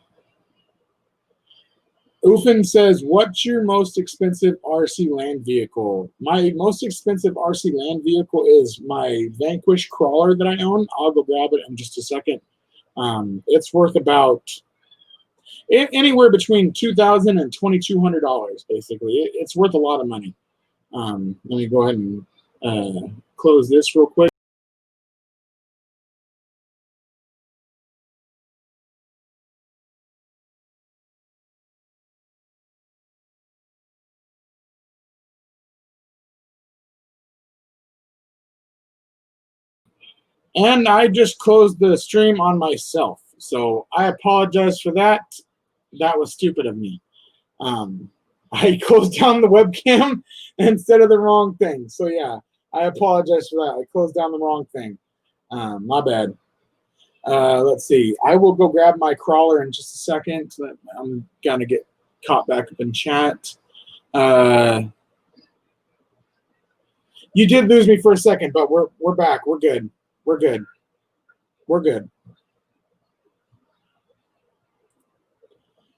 Ufin says, what's your most expensive RC land vehicle? My most expensive RC land vehicle is my Vanquish crawler that I own. I'll go grab it in just a second. It's worth about anywhere between $2,000 and $2,200, basically. It's worth a lot of money. Let me go ahead and close this real quick. And I just closed the stream on myself. So I apologize for that. That was stupid of me. I closed down the webcam instead of the wrong thing. So yeah, I apologize for that. I closed down the wrong thing. My bad. Let's see. I will go grab my crawler in just a second. I'm gonna get caught back up in chat. You did lose me for a second, but we're back. We're good. We're good. We're good.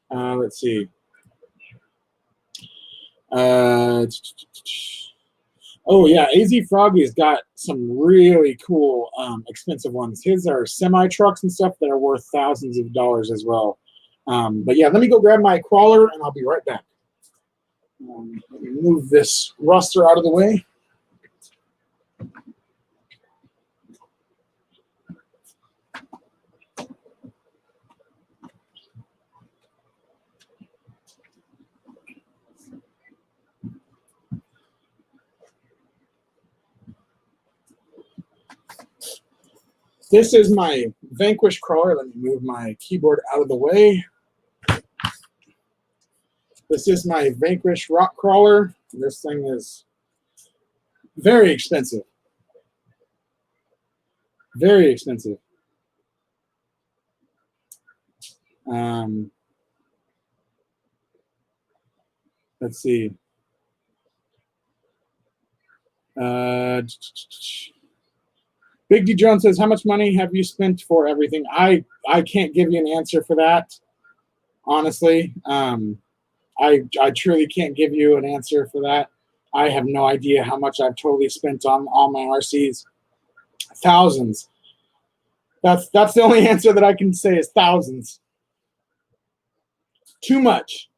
Let's see. Oh yeah, AZ Froggy's got some really cool, expensive ones. His are semi trucks and stuff that are worth thousands of dollars as well. But yeah, let me go grab my crawler and I'll be right back. Let me move this roster out of the way. This is my Vanquish crawler. Let me move my keyboard out of the way. This is my Vanquish rock crawler. This thing is very expensive. Very expensive. Let's see. Big D Drone says, how much money have you spent for everything? I can't give you an answer for that, honestly. I truly can't give you an answer for that. I have no idea how much I've totally spent on all my RCs. Thousands. That's the only answer that I can say is thousands. Too much.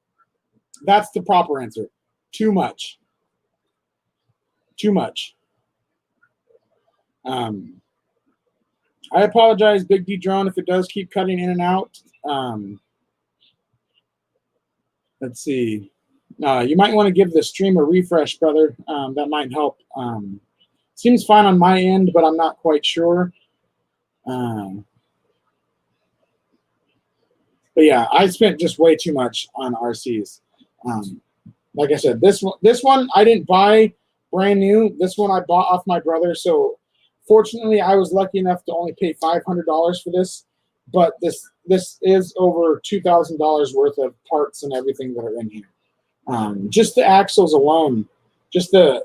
That's the proper answer. Too much. Too much. I apologize, Big D Drone, if it does keep cutting in and out. Let's see. You might want to give the stream a refresh, brother. That might help. Seems fine on my end, but I'm not quite sure. Um, but yeah, I spent just way too much on RCs. Like I said, this one I didn't buy brand new. This one I bought off my brother. So fortunately, I was lucky enough to only pay $500 for this. But this is over $2,000 worth of parts and everything that are in here. Just the axles alone, just the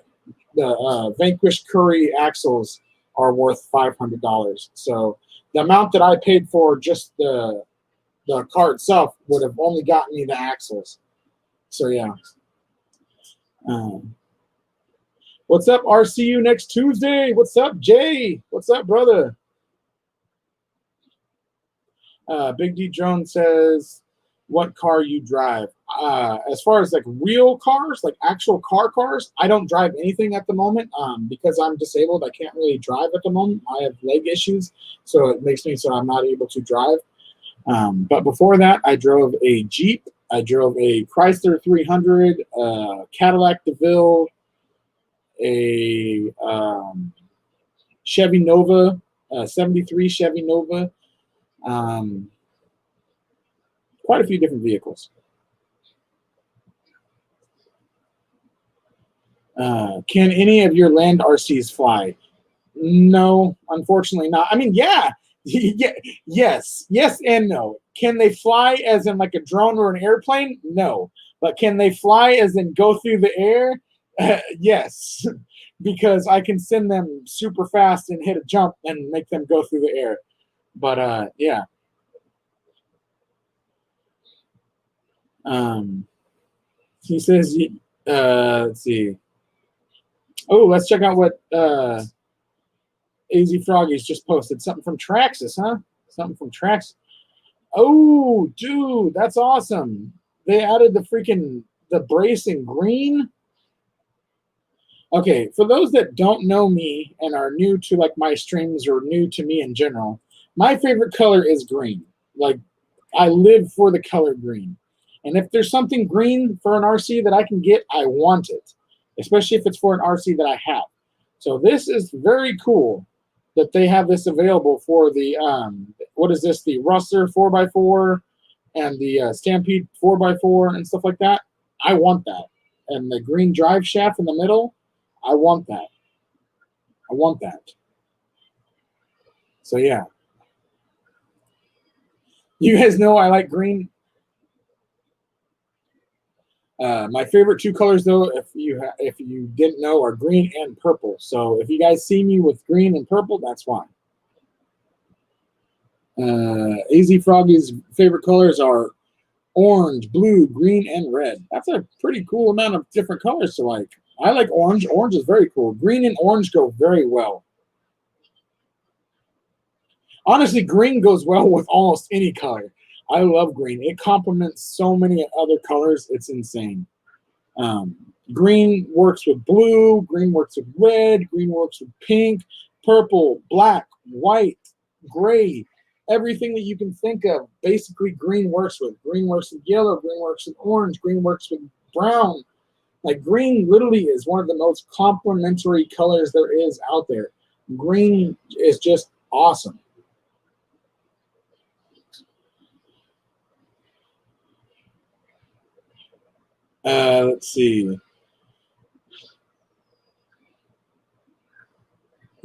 Vanquish Curry axles are worth $500. So the amount that I paid for just the car itself would have only gotten me the axles. So yeah. What's up, RCU next Tuesday? What's up, Jay? What's up, brother? Big D Drone says, what car you drive? As far as like real cars, like actual cars, I don't drive anything at the moment because I'm disabled. I can't really drive at the moment. I have leg issues, so it makes me so I'm not able to drive. But before that, I drove a Jeep. I drove a Chrysler 300, Cadillac DeVille, a Chevy Nova, 73 Chevy Nova. Quite a few different vehicles. Can any of your land RCs fly? No, unfortunately not. I mean, yeah, yes, and no. Can they fly as in like a drone or an airplane? No, but can they fly as in go through the air? Yes, because I can send them super fast and hit a jump and make them go through the air. But yeah. He says, let's see. Oh, let's check out what AZ Froggy's just posted. Something from Traxxas, huh? Something from Traxxas. Oh, dude, that's awesome. They added the brace in green. Okay, for those that don't know me and are new to like my streams or new to me in general, my favorite color is green. Like I live for the color green. And if there's something green for an RC that I can get, I want it, especially if it's for an RC that I have. So this is very cool that they have this available for the, what is this, the Rustler 4x4 and the Stampede 4x4 and stuff like that. I want that. And the green drive shaft in the middle, I want that. I want that. So yeah. You guys know I like green. My favorite two colors, though, if you didn't know, are green and purple. So if you guys see me with green and purple, that's why. AZ Froggy's favorite colors are orange, blue, green, and red. That's a pretty cool amount of different colors to like. I like orange. Orange is very cool. Green and orange go very well. Honestly, green goes well with almost any color. I love green. It complements so many other colors. It's insane. Green works with blue. Green works with red. Green works with pink, purple, black, white, gray. Everything that you can think of, basically green works with. Green works with yellow. Green works with orange. Green works with brown. Like green literally is one of the most complementary colors there is out there. Green is just awesome. Let's see.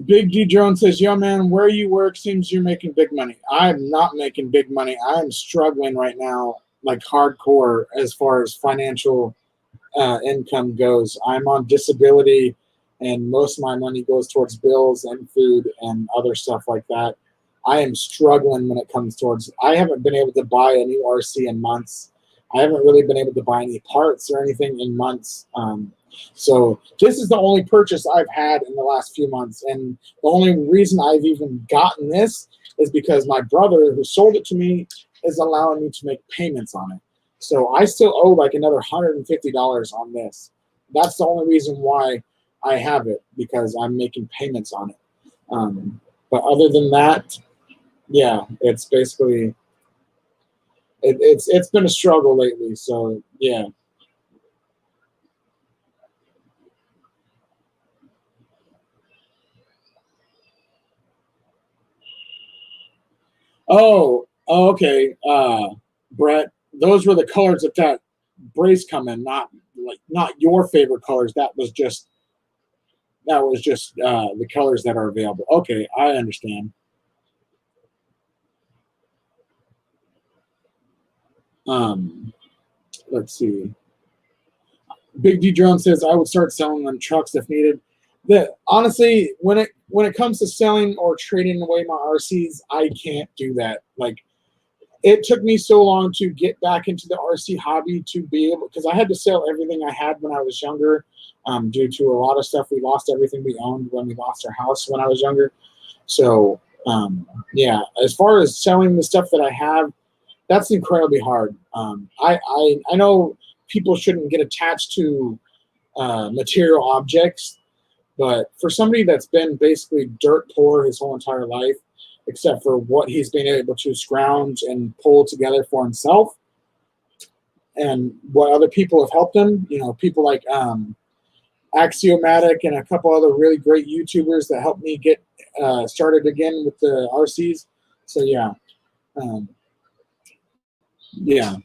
Big D Drone says, yo, man, where you work seems you're making big money. I'm not making big money. I'm struggling right now, like hardcore, as far as financial income goes. I'm on disability, and most of my money goes towards bills and food and other stuff like that. I am struggling when it comes towards, I haven't been able to buy a new RC in months. I haven't really been able to buy any parts or anything in months. So this is the only purchase I've had in the last few months. And the only reason I've even gotten this is because my brother who sold it to me is allowing me to make payments on it. So I still owe like another $150 on this. That's the only reason why I have it, because I'm making payments on it. But other than that, yeah, it's basically, it's been a struggle lately. So yeah. Oh, okay. Brett, those were the colors that brace come in, not your favorite colors. That was just the colors that are available. Okay, I understand. Um, let's see. Big D Drone says I would start selling on trucks if needed. Honestly, when it comes to selling or trading away my RCs, I can't do that. Like, it took me so long to get back into the RC hobby to be able, because I had to sell everything I had when I was younger, due to a lot of stuff. We lost everything we owned when we lost our house when I was younger. So yeah, as far as selling the stuff that I have, that's incredibly hard. I know people shouldn't get attached to material objects, but for somebody that's been basically dirt poor his whole entire life, except for what he's been able to scrounge and pull together for himself, and what other people have helped him, people like Axiomatic and a couple other really great YouTubers that helped me get started again with the RCs. So yeah, um, yeah.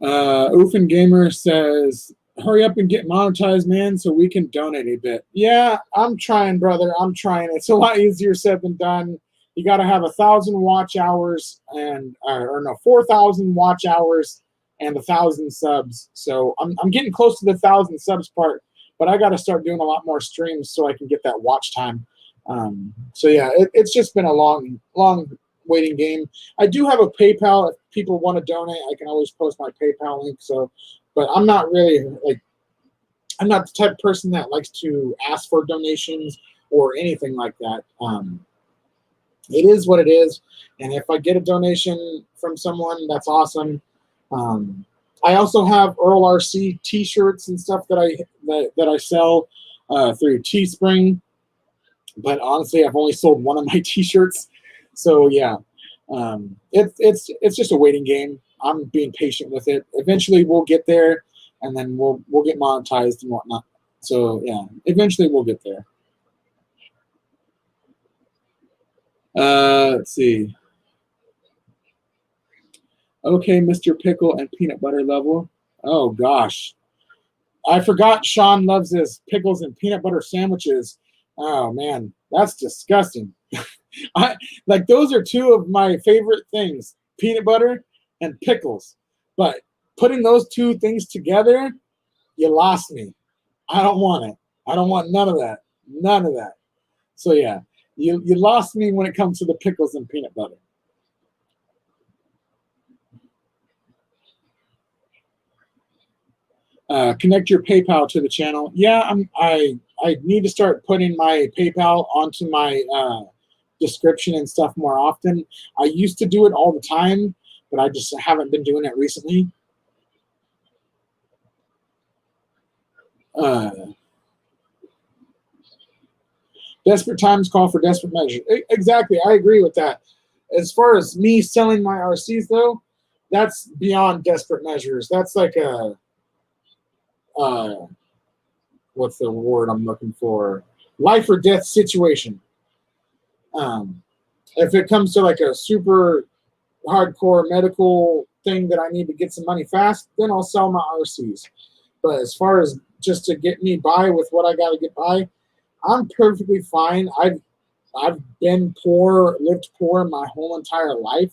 Oofin Gamer says, "Hurry up and get monetized, man, so we can donate a bit." Yeah, I'm trying, brother. I'm trying. It's a lot easier said than done. You got to have 1,000 watch hours and, or no, 4,000 watch hours and 1,000 subs. So I'm getting close to the 1,000 subs part, but I got to start doing a lot more streams so I can get that watch time. So yeah, it's just been a long, long waiting game. I do have a PayPal. If people want to donate, I can always post my PayPal link. So, but I'm not really like, I'm not the type of person that likes to ask for donations or anything like that. It is what it is, and if I get a donation from someone, that's awesome. I also have Earl RC T-shirts and stuff that I sell through Teespring, but honestly, I've only sold one of my T-shirts. So yeah, it's just a waiting game. I'm being patient with it. Eventually, we'll get there, and then we'll get monetized and whatnot. So yeah, eventually we'll get there. Let's see. Okay, Mr. Pickle and Peanut Butter Level. Oh gosh, I forgot Sean loves his pickles and peanut butter sandwiches. Oh man, that's disgusting. I like those are two of my favorite things, peanut butter and pickles. But putting those two things together, you lost me. I don't want it. I don't want none of that. None of that. So yeah, you lost me when it comes to the pickles and peanut butter. Connect your PayPal to the channel. Yeah, I need to start putting my PayPal onto my description and stuff more often. I used to do it all the time, but I just haven't been doing it recently. Uh, Desperate times call for desperate measures. Exactly, I agree with that. As far as me selling my RCs, though, that's beyond desperate measures. That's like a what's the word I'm looking for? Life or death situation. If it comes to like a super hardcore medical thing that I need to get some money fast, then I'll sell my RCs. But as far as just to get me by with what I got to get by, I'm perfectly fine. I've been poor, lived poor my whole entire life.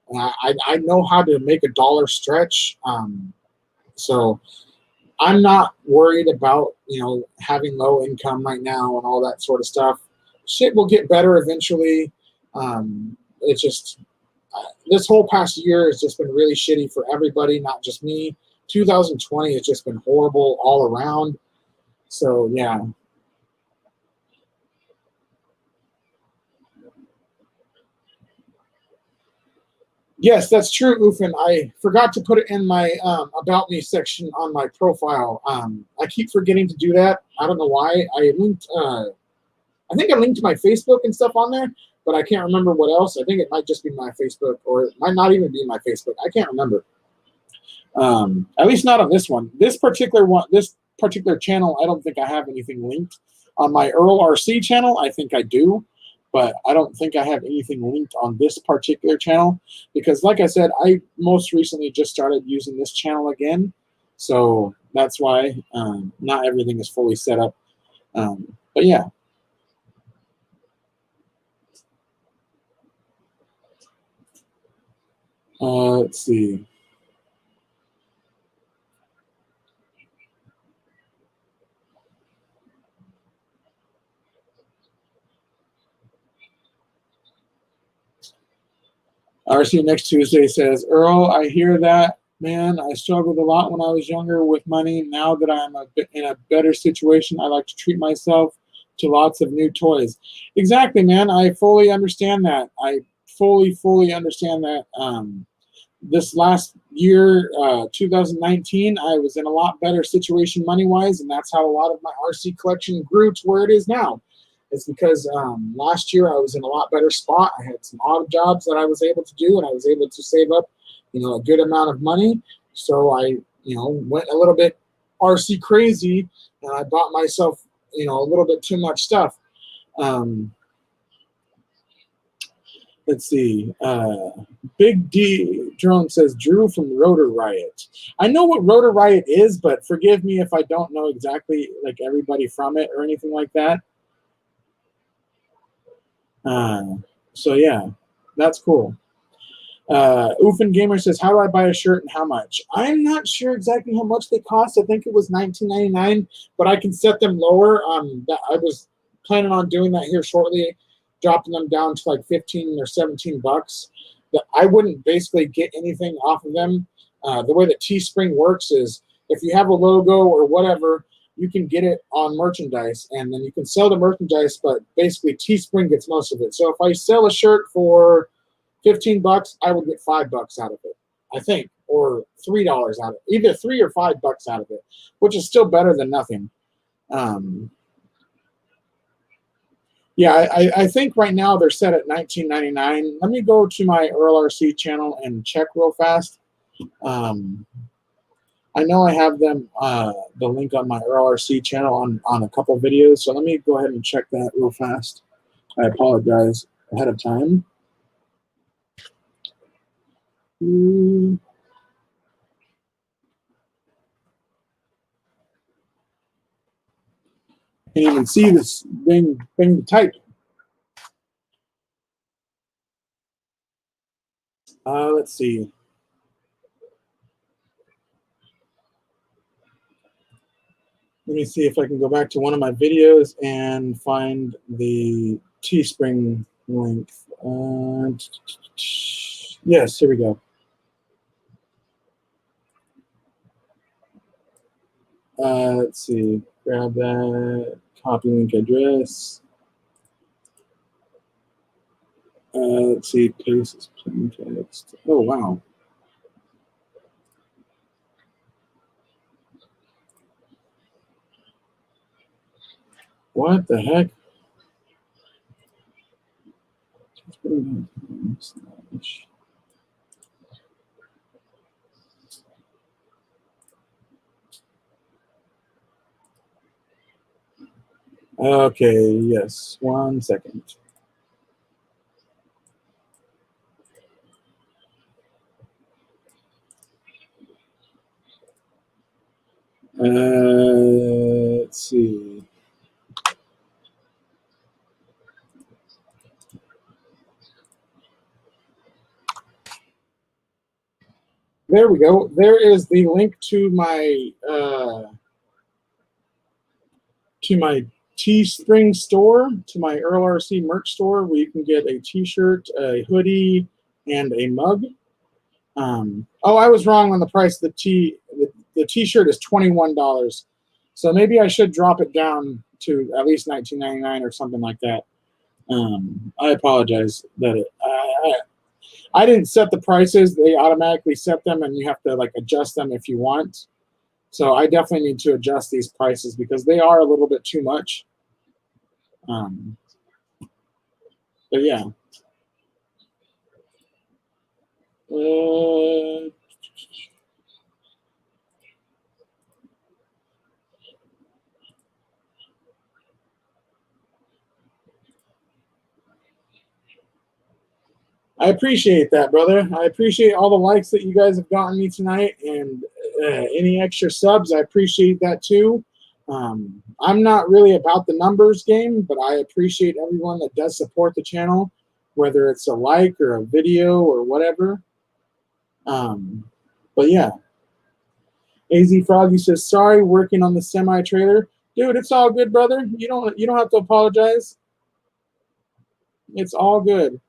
And I know how to make a dollar stretch. So I'm not worried about, having low income right now and all that sort of stuff. Shit will get better eventually. It's just this whole past year has just been really shitty for everybody, not just me. 2020 has just been horrible all around. So yeah. Yes, that's true, Ufin. I forgot to put it in my about me section on my profile. I keep forgetting to do that. I don't know why. I think I linked to my Facebook and stuff on there, but I can't remember what else. I think it might just be my Facebook, or it might not even be my Facebook. I can't remember. At least not on this one. This particular channel, I don't think I have anything linked. On my Earl RC channel, I think I do, but I don't think I have anything linked on this particular channel because, like I said, I most recently just started using this channel again. So that's why not everything is fully set up. But yeah. Let's see. RC next Tuesday says, Earl, I hear that, man. I struggled a lot when I was younger with money. Now that I'm in a better situation, I like to treat myself to lots of new toys. Exactly, man. I fully understand that. I fully understand that. This last year, 2019, I was in a lot better situation money-wise, and that's how a lot of my RC collection grew to where it is now. It's because last year I was in a lot better spot. I had some odd jobs that I was able to do, and I was able to save up, a good amount of money. So I, went a little bit RC crazy, and I bought myself, a little bit too much stuff. Let's see. Big D Drone says Drew from Rotor Riot. I know what Rotor Riot is, but forgive me if I don't know exactly like everybody from it or anything like that. So yeah, that's cool. Oofin Gamer says, how do I buy a shirt and how much? I'm not sure exactly how much they cost. I think it was $19.99, but I can set them lower. I was planning on doing that here shortly, dropping them down to like 15 or 17 bucks. But I wouldn't basically get anything off of them. The way that Teespring works is if you have a logo or whatever, you can get it on merchandise, and then you can sell the merchandise, but basically Teespring gets most of it. So if I sell a shirt for 15 bucks, I would get $5 out of it, I think, or $3 out of it, either $3 or $5 out of it, which is still better than nothing. Yeah, I think right now they're set at $19.99. Let me go to my Earl RC channel and check real fast. I know I have them the link on my Earl RC channel on a couple videos, so let me go ahead and check that real fast. I apologize ahead of time. Can't even see this thing to type. Let's see. Let me see if I can go back to one of my videos and find the Teespring link. Yes, here we go. Let's see. Grab that. Copy link address. Let's see. Paste as plain text. Oh, wow. What the heck? Okay, yes. 1 second. Let's see. There we go. There is the link to my Teespring store, to my Earl RC merch store, where you can get a T-shirt, a hoodie, and a mug. Oh, I was wrong on the price of the T-shirt is $21, so maybe I should drop it down to at least $19.99 or something like that. I apologize that I didn't set the prices; they automatically set them, and you have to like adjust them if you want. So I definitely need to adjust these prices because they are a little bit too much. But yeah. I appreciate that, brother. I appreciate all the likes that you guys have gotten me tonight, and any extra subs. I appreciate that too. I'm not really about the numbers game, but I appreciate everyone that does support the channel, whether it's a like or a video or whatever. But yeah, AZ Froggy says, "Sorry, working on the semi trailer, dude. It's all good, brother. You don't have to apologize. It's all good."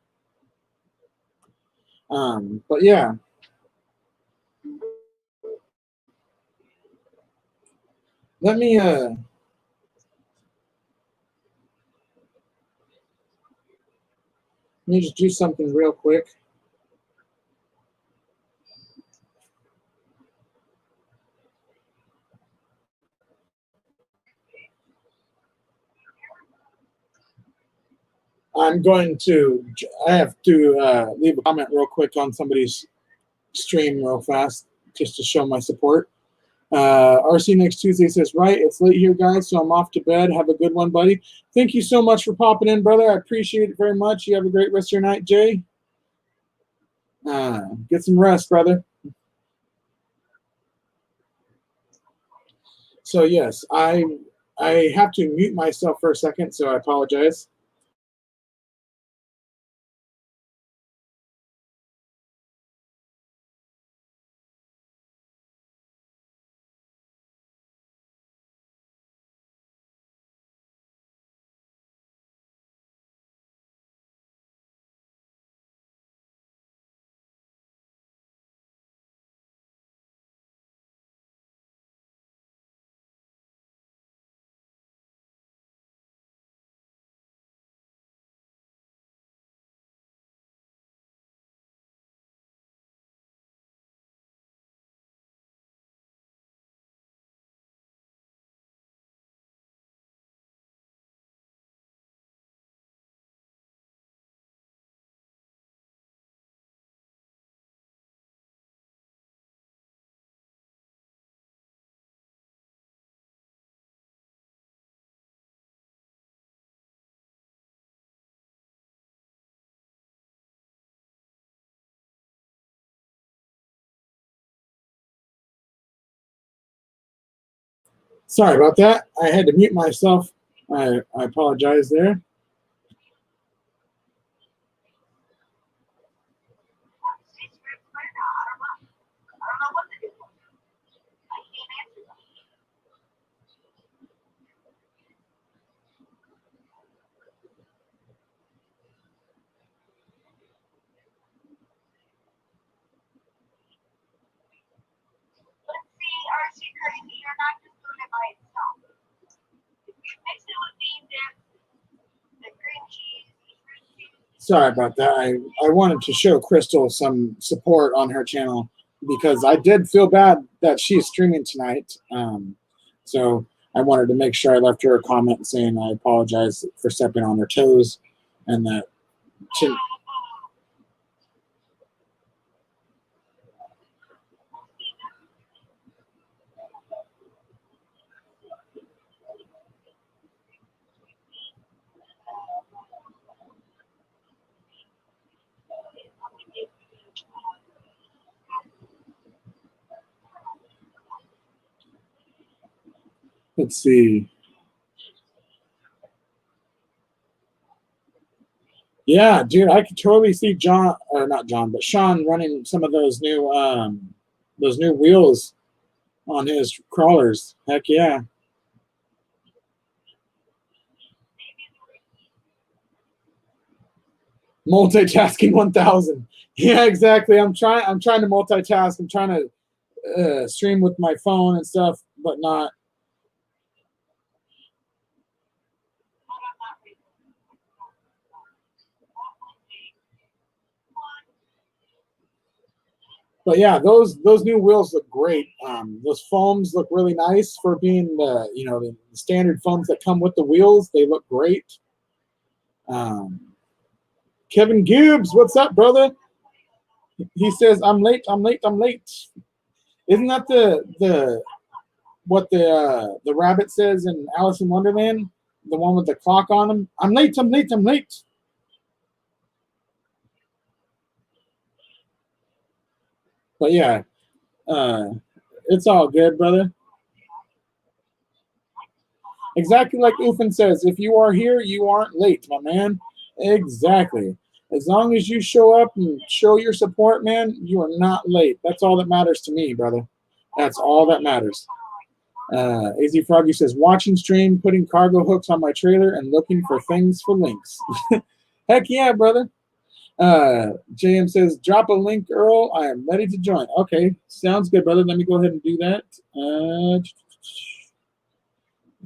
But yeah, let me just do something real quick. I have to leave a comment real quick on somebody's stream real fast just to show my support. RC next Tuesday says, right, it's late here, guys, so I'm off to bed. Have a good one, buddy. Thank you so much for popping in, brother. I appreciate it very much. You have a great rest of your night, Jay. Get some rest, brother. So, yes, I have to mute myself for a second, so I apologize. Sorry about that. I had to mute myself. I apologize there. Sorry about that. I wanted to show Crystal some support on her channel because I did feel bad that she's streaming tonight. So I wanted to make sure I left her a comment saying I apologize for stepping on her toes and that she, let's see. Yeah, dude, I could totally see John, or not John, but Sean running some of those new wheels on his crawlers. Heck yeah. Multitasking 1000. Yeah, exactly. I'm trying to multitask. I'm trying to stream with my phone and stuff, but not. But yeah, those new wheels look great. Those foams look really nice for being the standard foams that come with the wheels. They look great. Kevin Gibbs, what's up, brother? He says, "I'm late. I'm late. I'm late." Isn't that what the rabbit says in Alice in Wonderland? The one with the clock on him. I'm late. I'm late. I'm late. But yeah, it's all good, brother. Exactly like Ufin says, if you are here, you aren't late, my man. Exactly. As long as you show up and show your support, man, you are not late. That's all that matters to me, brother. That's all that matters. AZ Froggy says, watching stream, putting cargo hooks on my trailer, and looking for things for links. Heck yeah, brother. JM says, drop a link, Earl. I am ready to join. Okay, sounds good, brother. Let me go ahead and do that.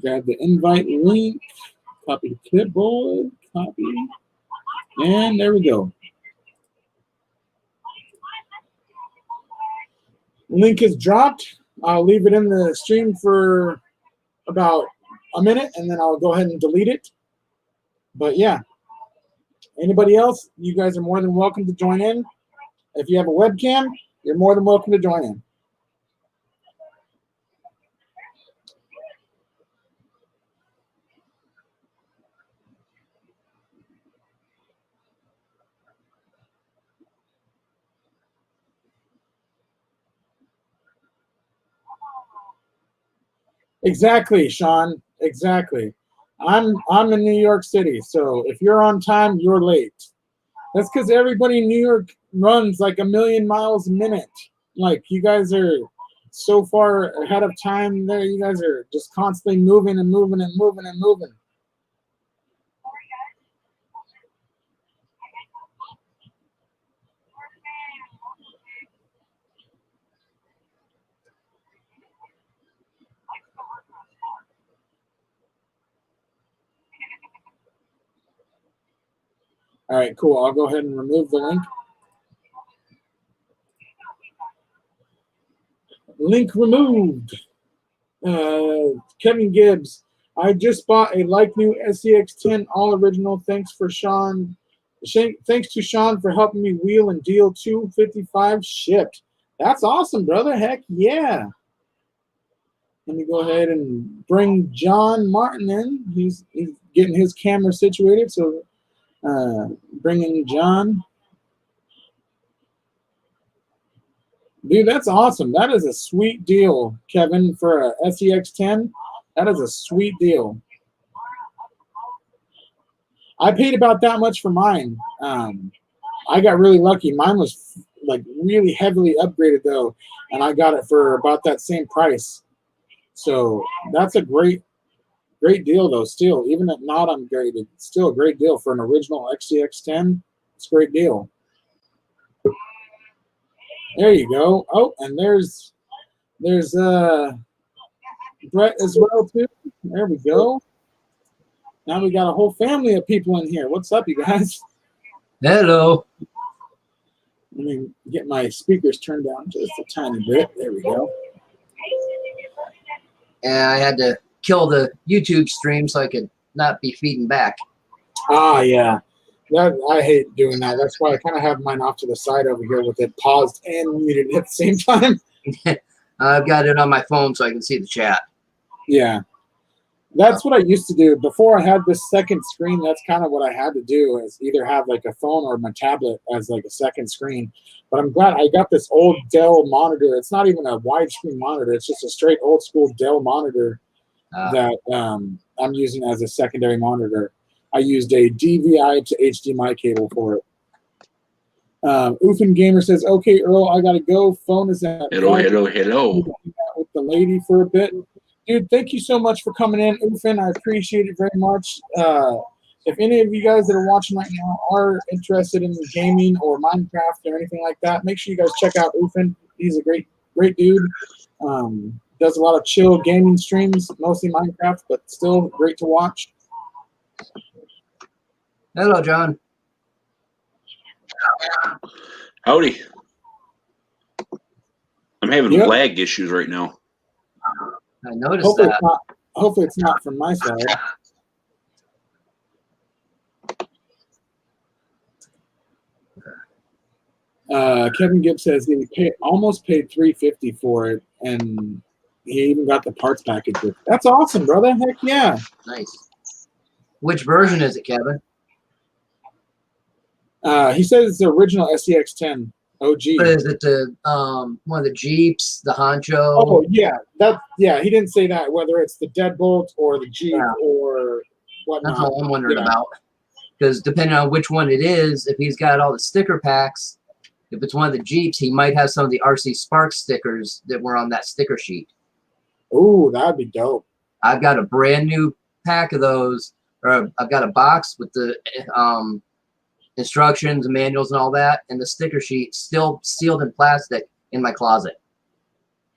Grab the invite link, copy the clipboard, copy, and there we go. Link is dropped. I'll leave it in the stream for about a minute, and then I'll go ahead and delete it. But yeah, anybody else, you guys are more than welcome to join in. If you have a webcam, you're more than welcome to join in. Exactly, Sean. Exactly. I'm in New York City, so if you're on time, you're late. That's because everybody in New York runs like 1,000,000 miles a minute. Like, you guys are so far ahead of time there. You guys are just constantly moving and moving and moving and moving. All right, cool. I'll go ahead and remove the link. Link removed. Kevin Gibbs. I just bought a like new SCX10 all original. Thanks for Sean. Thanks to Sean for helping me wheel and deal 255 shipped. That's awesome, brother. Heck yeah. Let me go ahead and bring John Martin in. He's getting his camera situated. So bringing John. Dude, that's awesome. That is a sweet deal, Kevin, for a SCX10. That is a sweet deal. I paid about that much for mine. I got really lucky. Mine was like really heavily upgraded though, and I got it for about that same price. So that's a great deal though. Still, even if not upgraded, it's still a great deal for an original XCX10. It's a great deal. There you go. Oh, and there's Brett as well too. There we go. Now we got a whole family of people in here. What's up, you guys? Hello. Let me get my speakers turned down just a tiny bit. There we go. And I had to kill the YouTube stream so I could not be feeding back. Ah, yeah. I hate doing that. That's why I kind of have mine off to the side over here with it paused and muted at the same time. I've got it on my phone so I can see the chat. Yeah. That's what I used to do. Before I had this second screen, that's kind of what I had to do, is either have like a phone or my tablet as like a second screen. But I'm glad I got this old Dell monitor. It's not even a widescreen monitor. It's just a straight old school Dell monitor that I'm using as a secondary monitor. I used a DVI to HDMI cable for it. Ufin Gamer says, okay, Earl, I got to go. Phone is at Hello. with the lady for a bit. Dude, thank you so much for coming in, Ufin. I appreciate it very much. If any of you guys that are watching right now are interested in gaming or Minecraft or anything like that, make sure you guys check out Ufin. He's a great dude. Does a lot of chill gaming streams, mostly Minecraft, but still great to watch. Hello, John. Howdy. I'm having lag issues right now. I noticed that. Hopefully it's not from my side. Kevin Gibbs says he almost paid $350 for it, and he even got the parts package. That's awesome, brother. Heck yeah. Nice. Which version is it, Kevin? He says it's the original SCX10. OG. What is it? The one of the Jeeps, the Honcho. Oh yeah, he didn't say that whether it's the Deadbolt or the Jeep or whatnot. That's all I'm wondering about. Because depending on which one it is, if he's got all the sticker packs, if it's one of the Jeeps, he might have some of the RC Sparks stickers that were on that sticker sheet. Ooh, that'd be dope. I've got a brand new pack of those, or I've got a box with the instructions and manuals and all that, and the sticker sheet still sealed in plastic in my closet.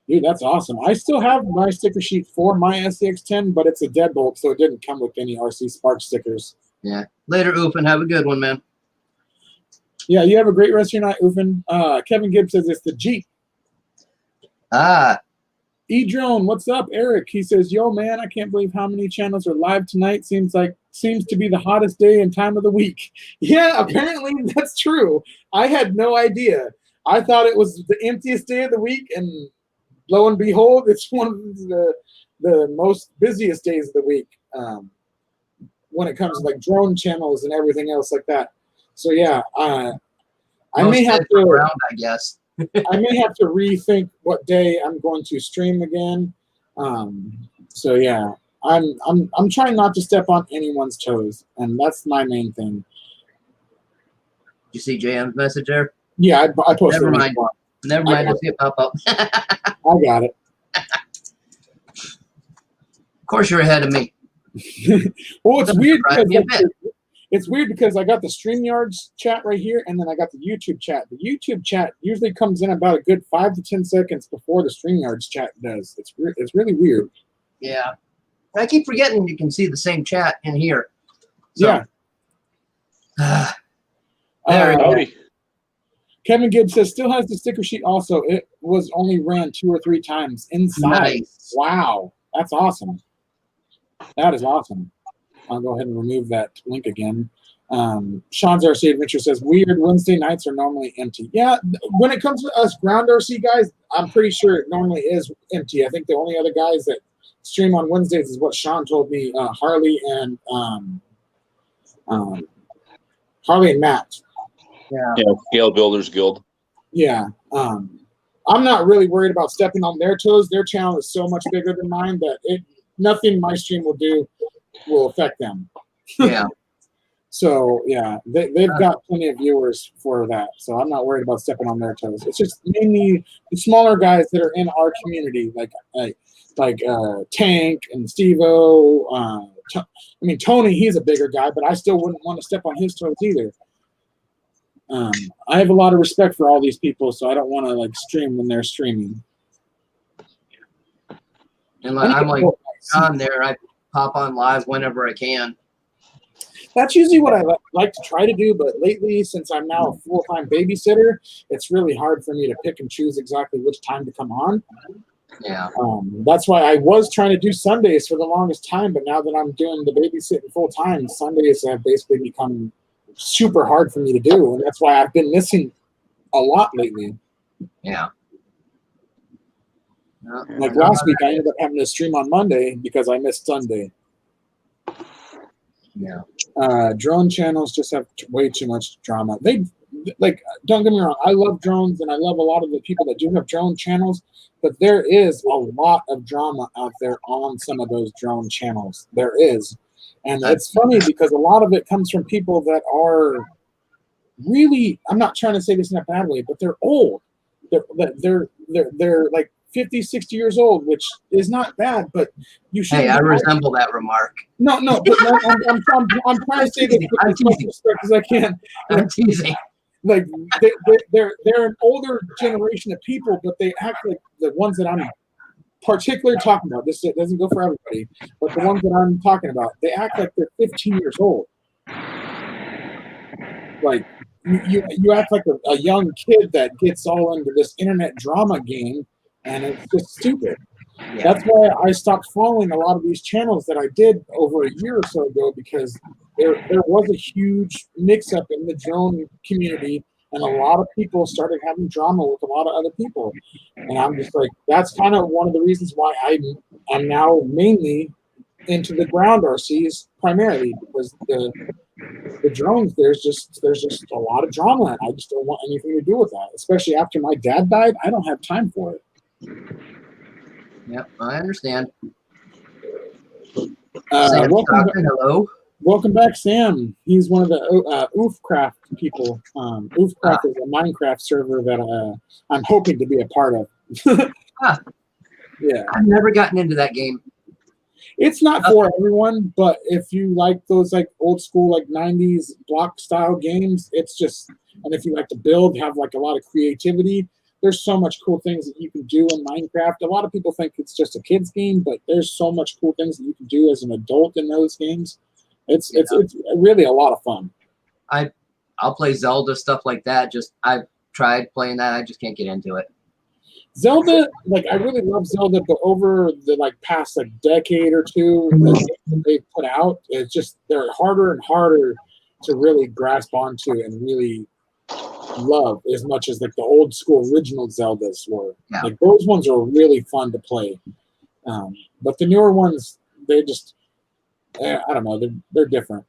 Dude, that's awesome. I still have my sticker sheet for my SCX10, but it's a Deadbolt, so it didn't come with any RC Spark stickers. Yeah. Later, Oofin. Have a good one, man. Yeah, you have a great rest of your night, Oofin. Kevin Gibbs says it's the Jeep. Ah. E-Drone, what's up? Eric, he says, yo, man, I can't believe how many channels are live tonight. Seems to be the hottest day and time of the week. Yeah, apparently that's true. I had no idea. I thought it was the emptiest day of the week, and lo and behold, it's one of the most busiest days of the week when it comes to like drone channels and everything else like that. So yeah, I may have to around, I guess. I may have to rethink what day I'm going to stream again. So yeah, I'm trying not to step on anyone's toes, and that's my main thing. Did you see JM's message there? Yeah, I posted. Never mind. Never mind. I'll see it pop up. I got it. Of course, you're ahead of me. Well, it's weird Right, because it's weird because I got the StreamYards chat right here, and then I got the YouTube chat. The YouTube chat usually comes in about a good 5 to 10 seconds before the StreamYards chat does. It's really weird. Yeah, I keep forgetting you can see the same chat in here. So, yeah. Howdy. Kevin Gibbs says still has the sticker sheet. Also, it was only ran 2 or 3 times inside. Nice. Wow, that's awesome. That is awesome. I'll go ahead and remove that link again. Sean's RC Adventure says, weird Wednesday nights are normally empty. Yeah, when it comes to us ground RC guys, I'm pretty sure it normally is empty. I think the only other guys that stream on Wednesdays is what Sean told me, Harley and Matt. Yeah. Scale Builders Guild. Yeah. I'm not really worried about stepping on their toes. Their channel is so much bigger than mine that nothing my stream will do will affect them. Yeah. So yeah, they've got plenty of viewers for that. So I'm not worried about stepping on their toes. It's just mainly the smaller guys that are in our community, like Tank and Steve-O. Tony, he's a bigger guy, but I still wouldn't want to step on his toes either. I have a lot of respect for all these people, so I don't want to like stream when they're streaming. And I'm like on there. I pop on live whenever I can. That's usually what I like to try to do, but lately, since I'm now a full-time babysitter, it's really hard for me to pick and choose exactly which time to come on. Yeah. That's why I was trying to do Sundays for the longest time, but now that I'm doing the babysitting full-time, Sundays have basically become super hard for me to do, and that's why I've been missing a lot lately. Yeah. Like last week, I ended up having to stream on Monday because I missed Sunday. Yeah. Drone channels just have way too much drama. They don't get me wrong, I love drones and I love a lot of the people that do have drone channels, but there is a lot of drama out there on some of those drone channels. There is. And it's funny because a lot of it comes from people that are really, I'm not trying to say this in a bad way, but they're old. They're like 50, 60 years old, which is not bad, but you should. Hey, I resemble that remark. No, but I'm trying to say this with as much respect as I can. I'm teasing. Like they're an older generation of people, but they act like the ones that I'm particularly talking about. This doesn't go for everybody, but the ones that I'm talking about, they act like they're 15 years old. Like you act like a young kid that gets all into this internet drama game, and it's just stupid. Yeah. That's why I stopped following a lot of these channels that I did over a year or so ago, because there was a huge mix-up in the drone community, and a lot of people started having drama with a lot of other people. And I'm just like, that's kind of one of the reasons why I'm now mainly into the ground RCs primarily, because the drones, there's just a lot of drama, and I just don't want anything to do with that. Especially after my dad died, I don't have time for it. Yep, I understand. Welcome, Hello. welcome back, Sam. He's one of the Oofcraft people. Oofcraft is a Minecraft server that I'm hoping to be a part of. Yeah, I've never gotten into that game. it's not for everyone, but if you like those like old school like 90s block style games, it's just, and if you like to build, have like a lot of creativity, there's so much cool things that you can do in Minecraft. A lot of people think it's just a kid's game, but there's so much cool things that you can do as an adult in those games. It's really a lot of fun. I'll play Zelda, stuff like that. Just I've tried playing that. I just can't get into it. Zelda, like I really love Zelda, but over the like past like decade or two, the games that they put out, it's just they're harder and harder to really grasp onto and really love as much as like the old school original Zeldas were. Yeah. Like those ones are really fun to play, but the newer ones, they just I don't know, they're different.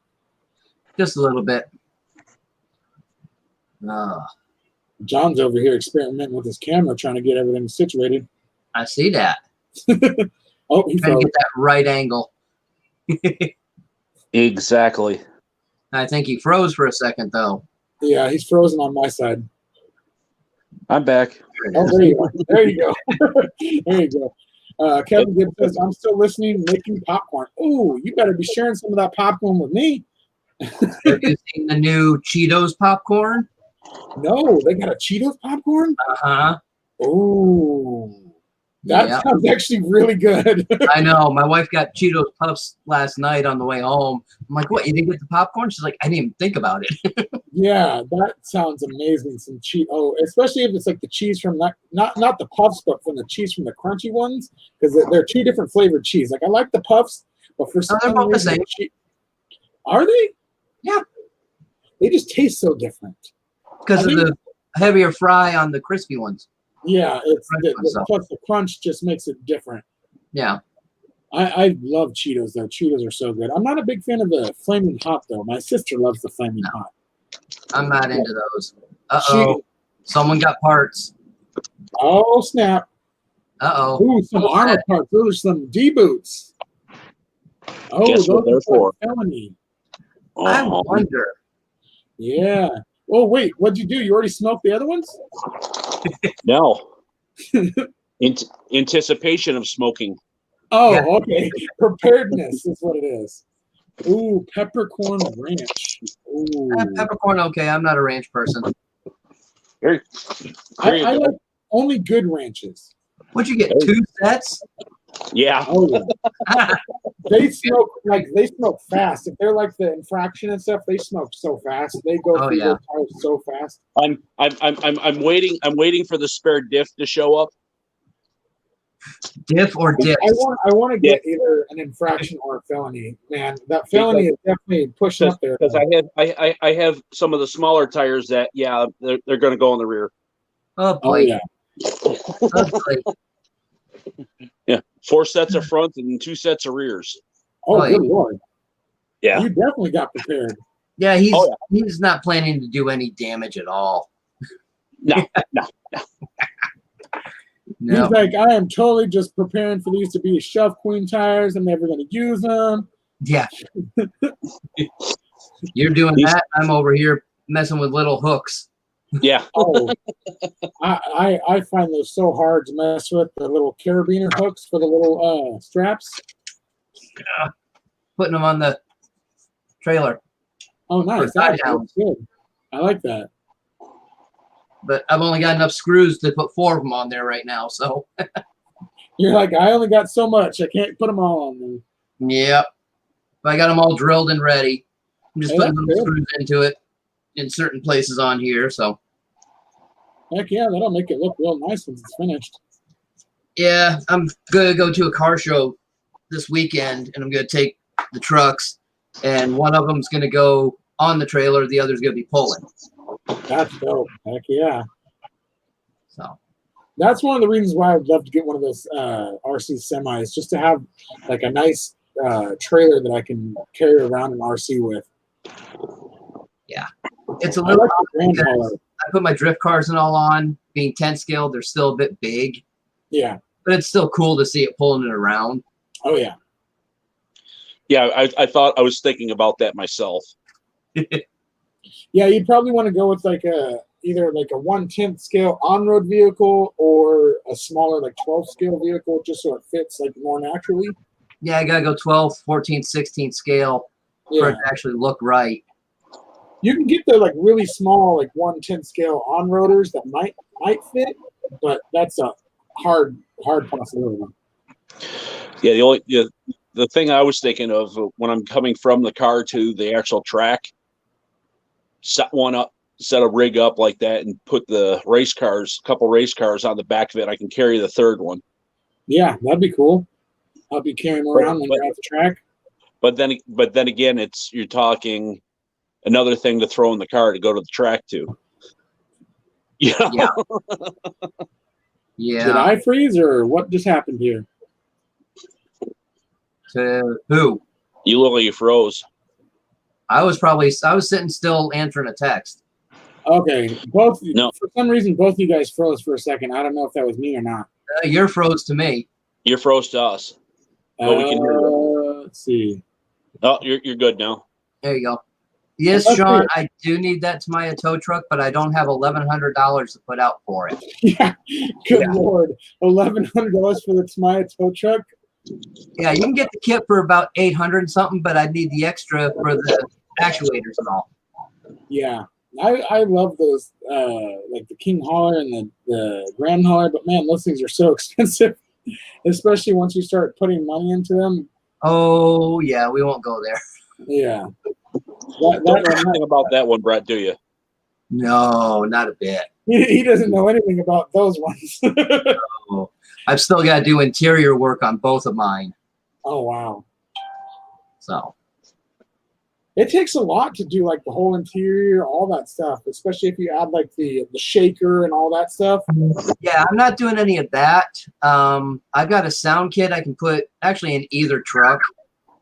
Just a little bit. John's over here experimenting with his camera, trying to get everything situated. I see that. Oh, he Trying to froze. get that right angle. Exactly. I think he froze for a second, though. Yeah, he's frozen on my side. I'm back. Oh, there you go. There you go. There you go. Kevin Gibbs says, I'm still listening, making popcorn. Oh, you better be sharing some of that popcorn with me. Have you seen the new Cheetos popcorn? No, they got a Cheetos popcorn? Uh-huh. Oh, that Yeah. sounds actually really good. I know. My wife got Cheetos Puffs last night on the way home. I'm like, what, you didn't get the popcorn? She's like, I didn't even think about it. Yeah, that sounds amazing. Some cheese. Oh, especially if it's like the cheese from not the puffs, but from the cheese from the crunchy ones, because they're two different flavored cheese. Like I like the puffs, but for some they're both the reason, same. Are they? Yeah. They just taste so different. Because of the heavier fry on the crispy ones. Yeah, it's Crunch plus the crunch just makes it different. Yeah. I love Cheetos though. Cheetos are so good. I'm not a big fan of the flaming hot though. My sister loves the flaming hot. I'm not into those. Uh-oh. Someone got parts. Oh snap! Uh-oh. Ooh, some armor parts. Those are some D boots. Oh, Guess what they're are for. felony. I wonder. Yeah. Oh wait, what'd you do? You already smoked the other ones? No. Anticipation of smoking. Oh, Yeah. okay. Preparedness is what it is. Ooh, peppercorn ranch. Ooh. Peppercorn, okay. I'm not a ranch person. There you I go. like only good ranches. What'd you get? 2 sets? Yeah. Oh yeah. They smoke fast. If they're like the infraction and stuff, they smoke so fast. They go Oh, through yeah. their tires so fast. I'm waiting for the spare diff to show up. Diff or dips? I want to get either an infraction or a felony. Man, that felony is definitely pushing up there. Because I have some of the smaller tires that they're going to go in the rear. Oh, Oh boy. yeah. Oh, boy. Yeah, 4 sets of front and 2 sets of rears. Oh, Oh, good yeah. lord. Yeah. You definitely got prepared. Yeah, he's Oh, he's not planning to do any damage at all. No. No. He's like, I am totally just preparing for these to be shove queen tires. I'm never going to use them. Yeah. You're doing that. I'm over here messing with little hooks. Yeah. Oh, I find those so hard to mess with, the little carabiner hooks for the little straps. Putting them on the trailer. Oh, nice. side That's good. I like that. But I've only got enough screws to put 4 of them on there right now. So, You're like, I only got so much. I can't put them all on there. yep. I got them all drilled and ready. I'm just Hey, putting that's little good. screws into it in certain places on here. So, Heck yeah, that'll make it look real nice once it's finished. yeah, I'm going to go to a car show this weekend, and I'm going to take the trucks, and one of them's going to go on the trailer. The other's going to be pulling. That's dope. Heck yeah. So, That's one of the reasons why I would love to get one of those RC semis, just to have like a nice trailer that I can carry around an RC with. Yeah, it's a I little. like the grand hauler. I put my drift cars and all on. Being 10 scale, they're still a bit big, Yeah. but it's still cool to see it pulling it around. Oh yeah. Yeah, I thought I was thinking about that myself. Yeah, you'd probably want to go with like either like a 1/10 scale on-road vehicle or a smaller like 12 scale vehicle, just so it fits like more naturally. Yeah, I gotta go 12, 14, 16 scale for it Yeah. to actually look right. You can get the like really small like 1/10 scale on-roaders that might fit, but that's a hard possibility. Yeah, the thing I was thinking of when I'm coming from the car to the actual track, set a rig up like that, and put the couple race cars on the back of it. I can carry the third one. Yeah, that'd be cool. I'll be carrying them around when you're at the track. But then again, you're talking another thing to throw in the car to go to the track to. You know? Yeah. Did Yeah. I freeze or what just happened here? To who? You look like you froze. I was sitting still answering a text. Okay, both. No. For some reason, both you guys froze for a second. I don't know if that was me or not. You're froze to me. You're froze to us. But we can hear you. Let's see. Oh, you're good now. There you go. Yes, Let's Sean, see. I do need that Tamiya tow truck, but I don't have $1,100 to put out for it. Yeah, good Yeah. lord, $1,100 for the Tamiya tow truck. Yeah, you can get the kit for about 800 and something, but I need the extra for the actuators and all. Yeah, I love those like the King Hauler and the Grand Hauler, but man, those things are so expensive, especially once you start putting money into them. Oh yeah, we won't go there. Yeah, Don't know anything about that one, Brett, do you? No, not a bit. he doesn't know anything about those ones. Oh, I've still got to do interior work on both of mine. Oh wow. So It takes a lot to do like the whole interior, all that stuff, especially if you add like the shaker and all that stuff. yeah, I'm not doing any of that. I've got a sound kit I can put actually in either truck.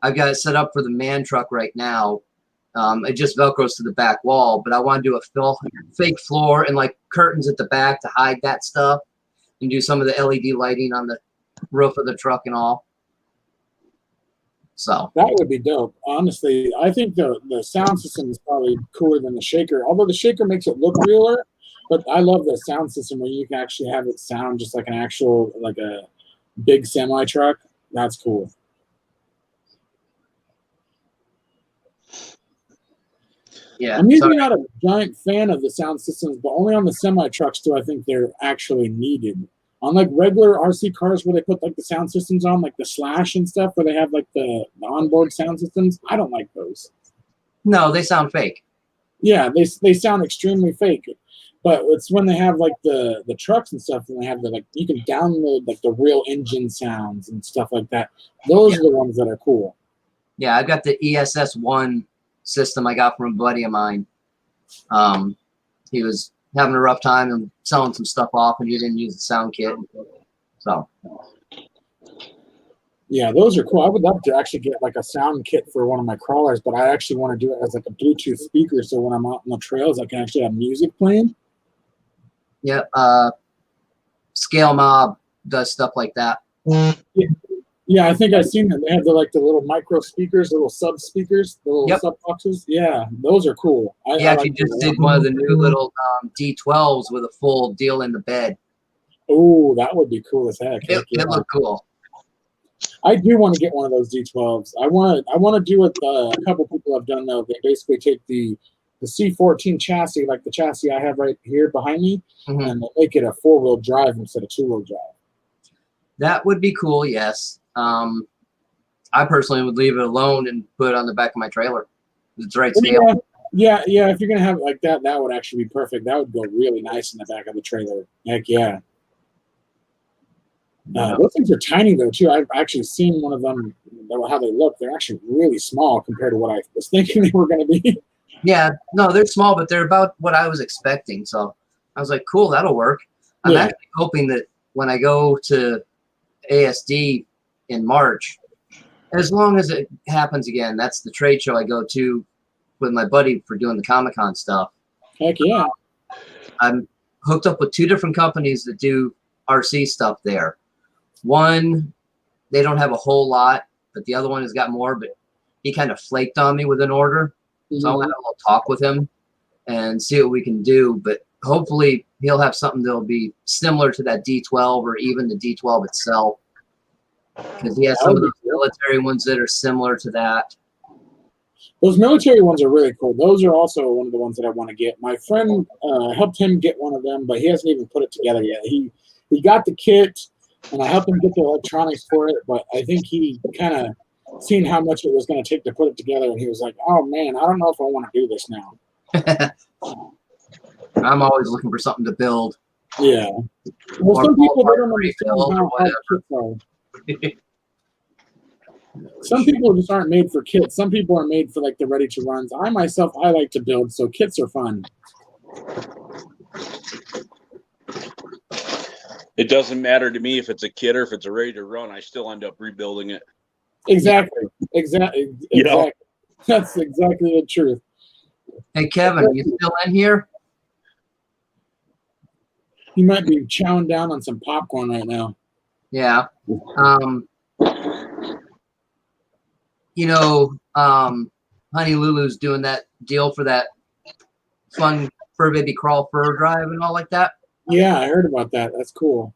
I've got it set up for the man truck right now. It just Velcros to the back wall, but I want to do a fake floor and like curtains at the back to hide that stuff and do some of the LED lighting on the roof of the truck and all. So That would be dope. Honestly, I think the sound system is probably cooler than the shaker. Although the shaker makes it look realer, but I love the sound system where you can actually have it sound just like an actual like a big semi truck. That's cool. yeah, I'm usually sorry. not a giant fan of the sound systems, but only on the semi trucks do I think they're actually needed. On like regular RC cars where they put like the sound systems on, like the Slash and stuff, where they have like the onboard sound systems, I don't like those. No, they sound fake. Yeah, they sound extremely fake. But it's when they have like the trucks and stuff, and they have the like you can download like the real engine sounds and stuff like that. Those are the ones that are cool. Yeah, I've got the ESS1 system I got from a buddy of mine. He was having a rough time and selling some stuff off, and he didn't use the sound kit. So Yeah, those are cool. I would love to actually get like a sound kit for one of my crawlers, but I actually want to do it as like a Bluetooth speaker, so when I'm out on the trails, I can actually have music playing. yeah, Scale Mob does stuff like that. Yeah, I think I've seen them. They have the little micro speakers, little sub speakers, the little Yep. sub boxes. Yeah, those are cool. He actually just did one of the new little D12s with a full deal in the bed. Oh, that would be cool as heck. Heck, yeah. It looked cool. I do want to get one of those D12s. I want to do what a couple people have done though. They basically take the C14 chassis, like the chassis I have right here behind me, Mhm. and they make it a 4-wheel drive instead of 2-wheel drive. That would be cool, yes. I personally would leave it alone and put it on the back of my trailer. It's the right scale. Yeah. If you're gonna have it like that, that would actually be perfect. That would go really nice in the back of the trailer. Heck yeah. Those things are tiny though too. I've actually seen one of them. How they look, they're actually really small compared to what I was thinking they were going to be. Yeah, no, they're small, but they're about what I was expecting. So I was like, cool, that'll work. I'm Yeah. actually hoping that when I go to ASD in March, as long as it happens again, that's the trade show I go to with my buddy for doing the Comic-Con stuff. Heck yeah. I'm hooked up with 2 different companies that do RC stuff there. One, they don't have a whole lot, but the other one has got more, but he kind of flaked on me with an order. So I'll have a little talk with him and see what we can do. But hopefully he'll have something that'll be similar to that D12 or even the D12 itself. Because he has some of those military ones that are similar to that. Those military ones are really cool. Those are also one of the ones that I want to get. My friend helped him get one of them, but he hasn't even put it together yet. He got the kit, and I helped him get the electronics for it, but I think he kind of seen how much it was going to take to put it together, and he was like, oh, man, I don't know if I want to do this now. I'm always looking for something to build. Yeah. Well, some people, they don't understand how hard kits are. Some people just aren't made for kits. Some people are made for like the ready to runs. I myself, I like to build, so kits are fun. It doesn't matter to me if it's a kit or if it's a ready to run. I still end up rebuilding it. Exactly. That's exactly the truth. Hey, Kevin, you still in here? He might be chowing down on some popcorn right now. Yeah. You know, Honey Lulu's doing that deal for that fun Fur Baby Crawl Fur Drive and all like that. Yeah, I heard about that. That's cool.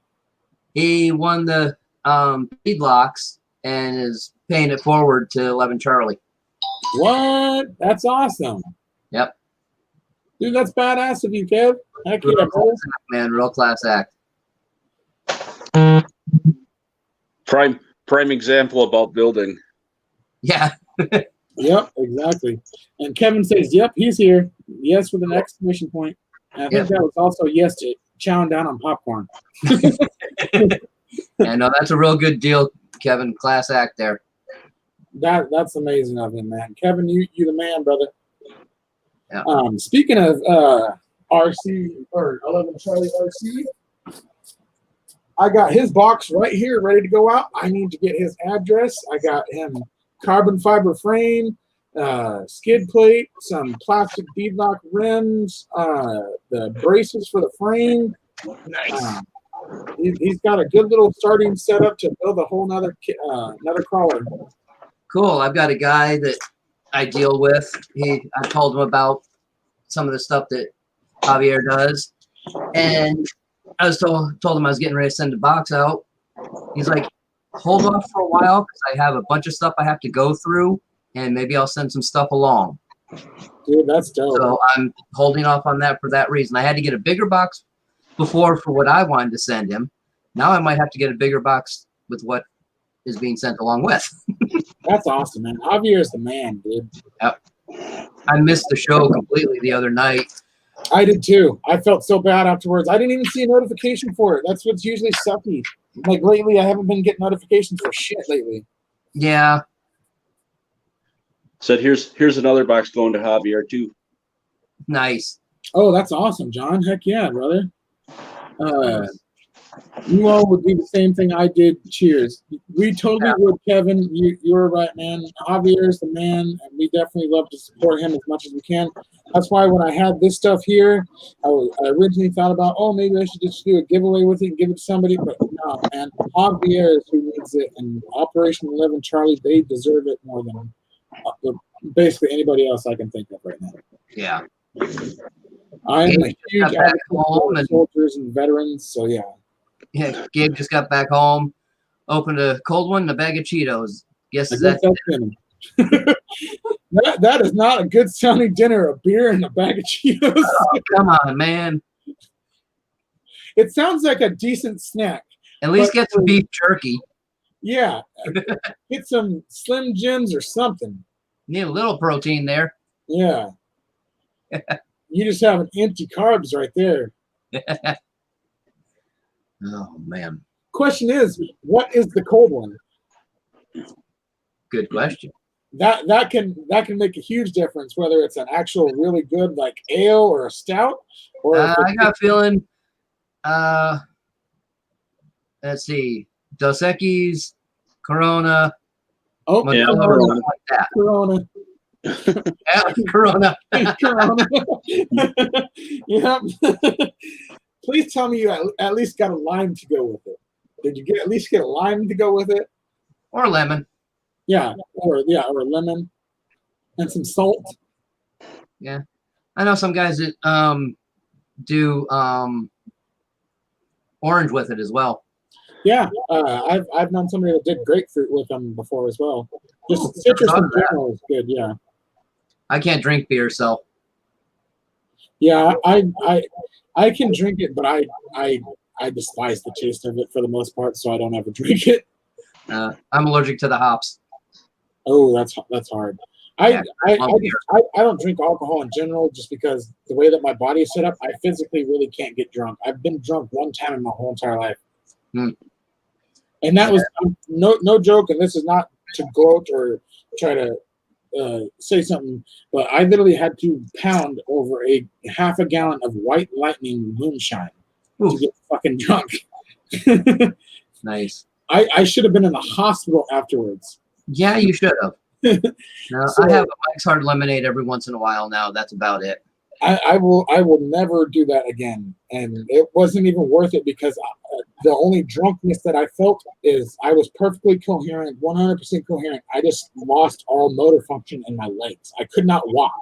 He won the feedlocks and is paying it forward to 11 Charlie. What? That's awesome. Yep. Dude, that's badass of you, Kev. Heck yeah, Real brother. class act, man. Real class act. Prime example about building. Yeah. Yep, exactly. And Kevin says, yep, he's here. Yes, with an exclamation point. And I think that was also yes to chowing down on popcorn. Yeah, no, that's a real good deal, Kevin. Class act there. That's amazing of him, man. Kevin, you the man, brother. Yeah. Speaking of RC or 11 Charlie RC, I got his box right here ready to go out. I need to get his address. I got him carbon fiber frame, skid plate, some plastic beadlock rims, the braces for the frame. Nice. He's got a good little starting setup to build a whole another crawler. Cool. I've got a guy that I deal with. I told him about some of the stuff that Javier does, and I was told him I was getting ready to send the box out. He's like, hold off for a while because I have a bunch of stuff I have to go through, and maybe I'll send some stuff along. Dude, that's dope. So I'm holding off on that for that reason. I had to get a bigger box before for what I wanted to send him. Now I might have to get a bigger box with what is being sent along with. That's awesome, man. Javier is the man, dude. Yep. I missed the show completely the other night. I did too. I felt so bad afterwards. I didn't even see a notification for it. That's what's usually sucky. Like lately, I haven't been getting notifications for shit lately. Yeah. Said here's another box going to Javier too. Nice. Oh, that's awesome, John. Heck yeah, brother. You all would do the same thing I did. Cheers. We totally would, Kevin. You're right, man. Javier is the man, and we definitely love to support him as much as we can. That's why when I had this stuff here, I originally thought about, oh, maybe I should just do a giveaway with it and give it to somebody. But no, man. Javier is who needs it, and Operation 11 Charlie, they deserve it more than basically anybody else I can think of right now. Yeah. I am a huge advocate for soldiers and veterans, so yeah. Yeah, Gabe just got back home, opened a cold one and a bag of Cheetos. Guess that's dinner. that is not a good sounding dinner, a beer and a bag of Cheetos. Oh, come on, man. It sounds like a decent snack. At least get some beef jerky. Yeah. Get some Slim Jims or something. Need a little protein there. Yeah. You just have an empty carbs right there. Oh, man. Question is, what is the cold one? Good question. That can make a huge difference, whether it's an actual really good like ale or a stout, or I got a feeling. Let's see, Dos Equis, Corona. Oh, yeah, Corona. Like that. Corona. Yeah, Corona. Corona. Yep. Please tell me you at least got a lime to go with it. Did you at least get a lime to go with it? Or lemon. Yeah, or lemon and some salt. Yeah. I know some guys that do orange with it as well. Yeah, I've known somebody that did grapefruit with them before as well. Just Ooh, citrus never in thought of general is good. Yeah, I can't drink beer, so yeah. I can drink it, but I despise the taste of it for the most part, so I don't ever drink it. I'm allergic to the hops. Oh, that's hard. Yeah, I don't drink alcohol in general just because the way that my body is set up, I physically really can't get drunk. I've been drunk one time in my whole entire life. And that was no joke, and this is not to gloat or try to say something, but I literally had to pound over a half a gallon of White Lightning moonshine to get fucking drunk. Nice. I should have been in the hospital afterwards. Yeah, you should have. No, So- I have a Mike's Hard Lemonade every once in a while now. That's about it. I will never do that again, and it wasn't even worth it because the only drunkenness that I felt is I was perfectly coherent, 100% coherent. I just lost all motor function in my legs. I could not walk.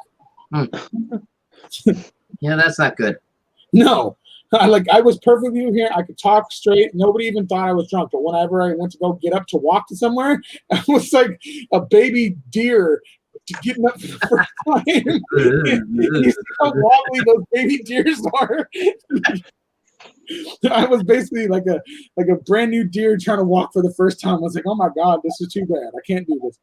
Yeah, that's not good. No, I was perfectly coherent. I could talk straight. Nobody even thought I was drunk. But whenever I went to go get up to walk to somewhere, I was like a baby deer getting up for the first time. You see how wobbly those baby deers are. I was basically like a brand new deer trying to walk for the first time. I was like, oh my God, this is too bad. I can't do this.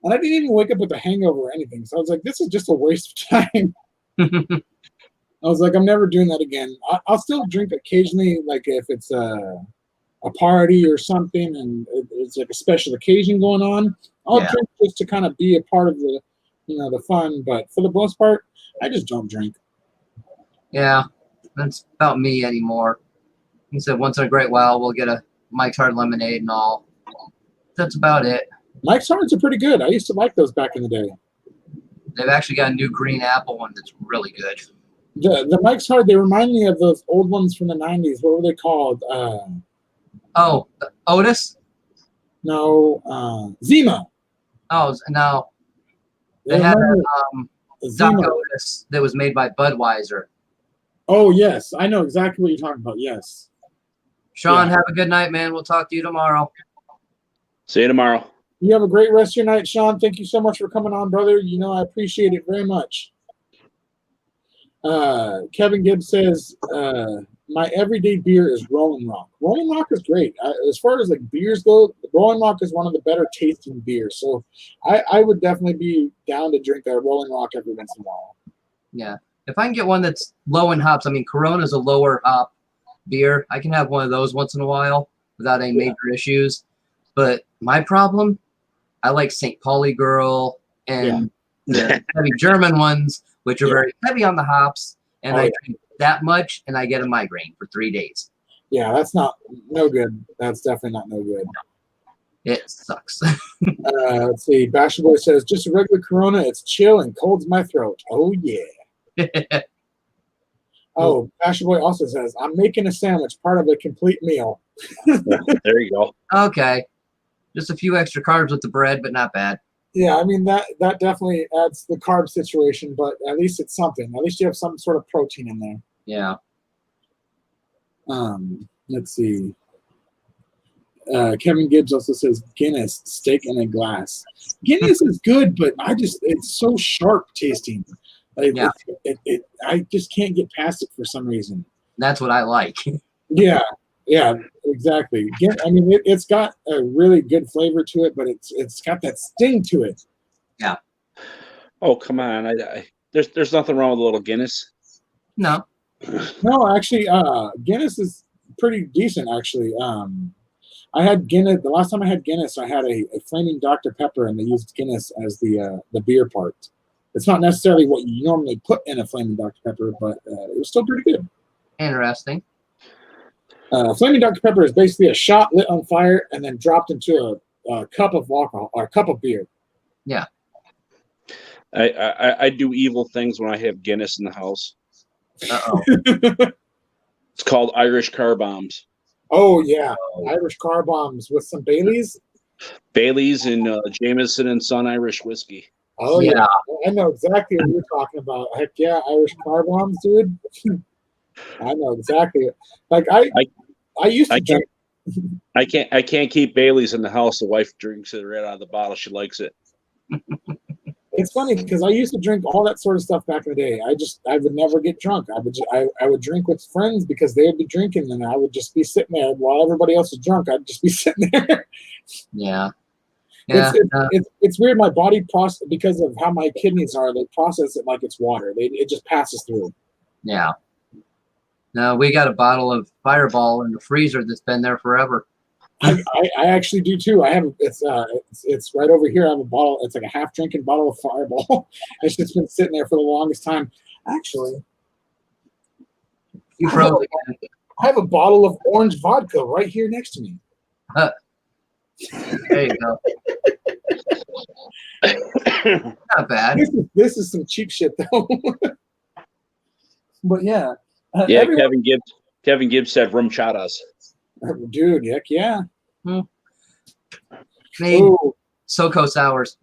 And I didn't even wake up with a hangover or anything. So I was like, this is just a waste of time. I was like, I'm never doing that again. I'll still drink occasionally, like if it's a party or something and it's like a special occasion going on. I'll drink just to kind of be a part of the, the fun. But for the most part, I just don't drink. Yeah, that's about me anymore. He said once in a great while we'll get a Mike's Hard Lemonade and all. That's about it. Mike's Hards are pretty good. I used to like those back in the day. They've actually got a new green apple one that's really good. The Mike's Hard, they remind me of those old ones from the 90s. What were they called? Otis? No, Zima. Oh, no. They had a Doc Otis that was made by Budweiser. Oh, yes. I know exactly what you're talking about. Yes. Sean, have a good night, man. We'll talk to you tomorrow. See you tomorrow. You have a great rest of your night, Sean. Thank you so much for coming on, brother. I appreciate it very much. Kevin Gibbs says, my everyday beer is Rolling Rock. Rolling Rock is great. As far as like beers go, Rolling Rock is one of the better tasting beers. So I would definitely be down to drink a Rolling Rock every once in a while. Yeah. If I can get one that's low in hops, I mean, Corona's a lower hop beer. I can have one of those once in a while without any major issues. But my problem, I like St. Pauli Girl and the heavy German ones, which are very heavy on the hops. And I drink that much, and I get a migraine for 3 days. Yeah, that's no good. That's definitely not no good. It sucks. Let's see. Basher Boy says, just a regular Corona. It's chill and colds my throat. Oh, yeah. Oh, Basher Boy also says, I'm making a sandwich, part of a complete meal. There you go. Okay. Just a few extra carbs with the bread, but not bad. Yeah, I mean, that definitely adds to the carb situation, but at least it's something. At least you have some sort of protein in there. Yeah. Let's see. Kevin Gibbs also says Guinness, steak in a glass. Guinness is good, but it's so sharp tasting. Like, I just can't get past it for some reason. That's what I like. Yeah, exactly. I mean, it's got a really good flavor to it, but it's got that sting to it. Yeah. Oh, come on. There's nothing wrong with a little Guinness. No. No, actually, Guinness is pretty decent, actually. I had Guinness, the last time I had Guinness, I had a flaming Dr. Pepper, and they used Guinness as the beer part. It's not necessarily what you normally put in a flaming Dr. Pepper, but it was still pretty good. Interesting. Flaming Dr. Pepper is basically a shot lit on fire and then dropped into a cup of alcohol or a cup of beer. Yeah. I do evil things when I have Guinness in the house. Uh-oh. It's called Irish car bombs. Oh yeah, Irish car bombs with some Baileys. Bailey's and Jameson and Son Irish whiskey. Oh Yeah. yeah, I know exactly what you're talking about. Heck yeah, Irish car bombs, dude. I know exactly. Like I used to I can't drink. I can't keep Bailey's in the house. The wife drinks it right out of the bottle. She likes it. It's funny because I used to drink all that sort of stuff back in the day. I would never get drunk. I would drink with friends because they would be drinking, and I would just be sitting there while everybody else was drunk. I'd just be sitting there. Yeah. Yeah. It's weird. My body process because of how my kidneys are. They process it like it's water. It just passes through. Yeah. No, we got a bottle of Fireball in the freezer that's been there forever. I actually do too. I have it's right over here. I have a bottle. It's like a half drinking bottle of Fireball. It's just been sitting there for the longest time. Actually, You froze again. I have a bottle of orange vodka right here next to me. There you go. Not bad. This is some cheap shit though. But yeah, Yeah, everyone- Kevin Gibbs said rum chatas. dude, heck yeah. Made Ooh, SoCo sours.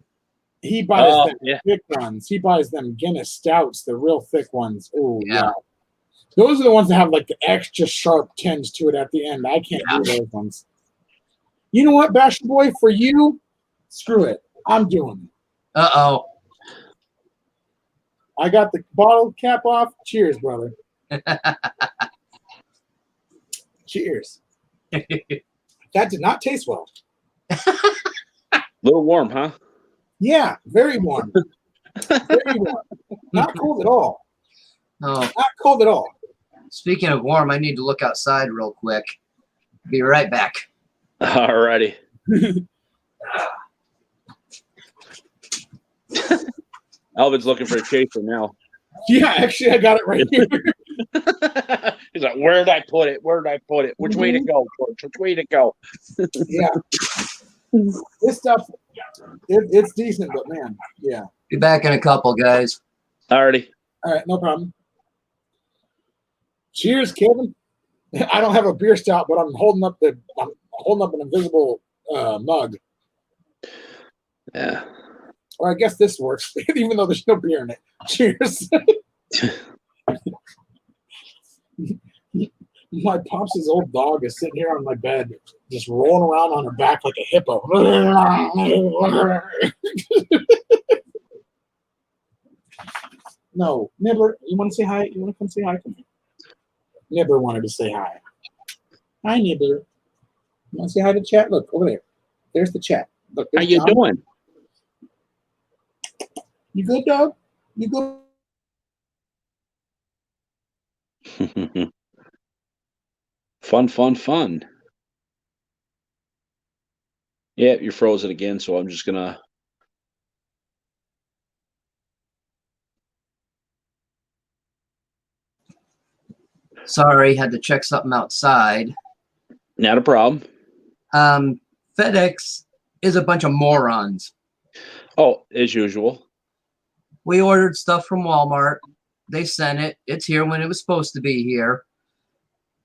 he buys them Yeah. thick ones. He buys them Guinness stouts, the real thick ones. Oh Yeah. yeah. Those are the ones that have like the extra sharp tinge to it at the end. I can't do those ones. You know what, Basher Boy? For you, screw it. I'm doing it. Uh-oh. I got the bottle cap off. Cheers, brother. Cheers. That did not taste well. Little warm, huh? Yeah, very warm. Very warm. Not cold at all. Oh, Not cold at all. speaking of warm, I need to look outside real quick. Be right back. Alrighty. Alvin's looking for a chaser now. Yeah, actually, I got it right here. He's like, where did I put it? Where did I put it? Which way to go, George? Which way to go? Yeah. This stuff, it's decent, but man, yeah. Be back in a couple, guys. Alrighty. All right, no problem. Cheers, Kevin. I don't have a beer stout, but I'm holding up an invisible mug. Yeah. Or I guess this works, even though there's no beer in it. Cheers. My pops' old dog is sitting here on my bed, just rolling around on her back like a hippo. No, Nibbler, you want to say hi? You want to come say hi to me? Nibbler wanted to say hi. Hi, Nibbler. You want to say hi to chat? Look, over there. There's the chat. Look, How there's you John. doing? You good, dog? You good? Fun. Yeah, you're frozen again, so I'm just gonna. Sorry, had to check something outside. Not a problem. FedEx is a bunch of morons. Oh, as usual. We ordered stuff from Walmart. They sent it. It's here when it was supposed to be here.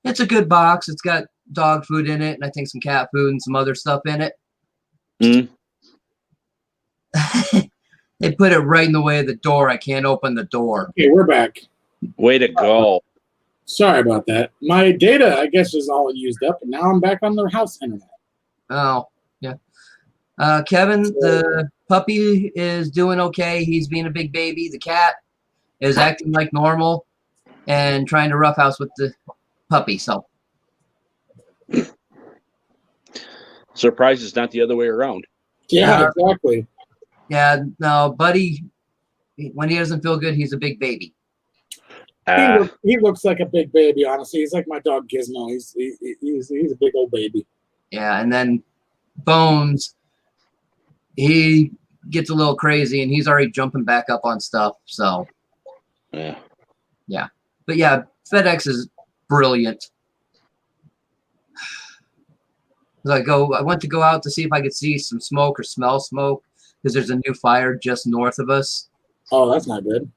It's a good box. It's got dog food in it, and I think some cat food and some other stuff in it. Mm. They put it right in the way of the door. I can't open the door. Okay, we're back. Way to go. Sorry about that. My data, I guess, is all used up, and now I'm back on the house internet. Oh, yeah. Kevin, the puppy is doing okay. He's being a big baby. The cat is acting like normal and trying to roughhouse with the puppy. So, Surprised it's not the other way around. Yeah, exactly. yeah, no, Buddy, when he doesn't feel good, he's a big baby. He looks like a big baby, honestly. He's like my dog Gizmo. He's a big old baby. Yeah, and then Bones, he gets a little crazy, and he's already jumping back up on stuff. So, Yeah. but yeah, FedEx is brilliant. I went to go out to see if I could see some smoke or smell smoke because there's a new fire just north of us. Oh, that's not good.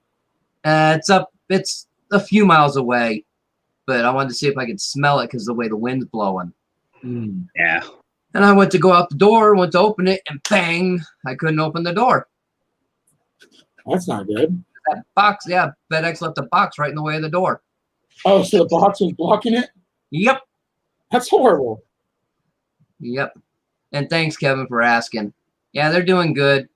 It's a few miles away, but I wanted to see if I could smell it because the way the wind's blowing. Hmm. Yeah. And I went to go out the door, went to open it, and bang, I couldn't open the door. That's not good. That box, yeah, FedEx left a box right in the way of the door. Oh, so the box was blocking it? Yep. That's horrible. Yep. And thanks, Kevin, for asking. Yeah, they're doing good.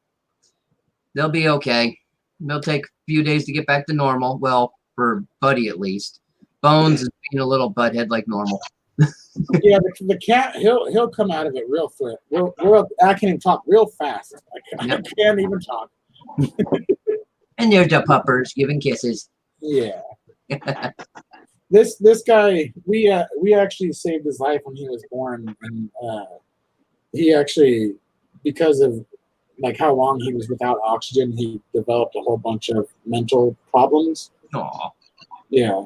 They'll be okay. They'll take a few days to get back to normal. Well, for Buddy at least. Bones is being a little butthead like normal. Yeah, the cat, he'll come out of it real quick. I can even talk real fast. I can't even talk. And there's the puppers giving kisses. Yeah. This guy, we actually saved his life when he was born, and he actually, because of like how long he was without oxygen, he developed a whole bunch of mental problems. Aw. Yeah,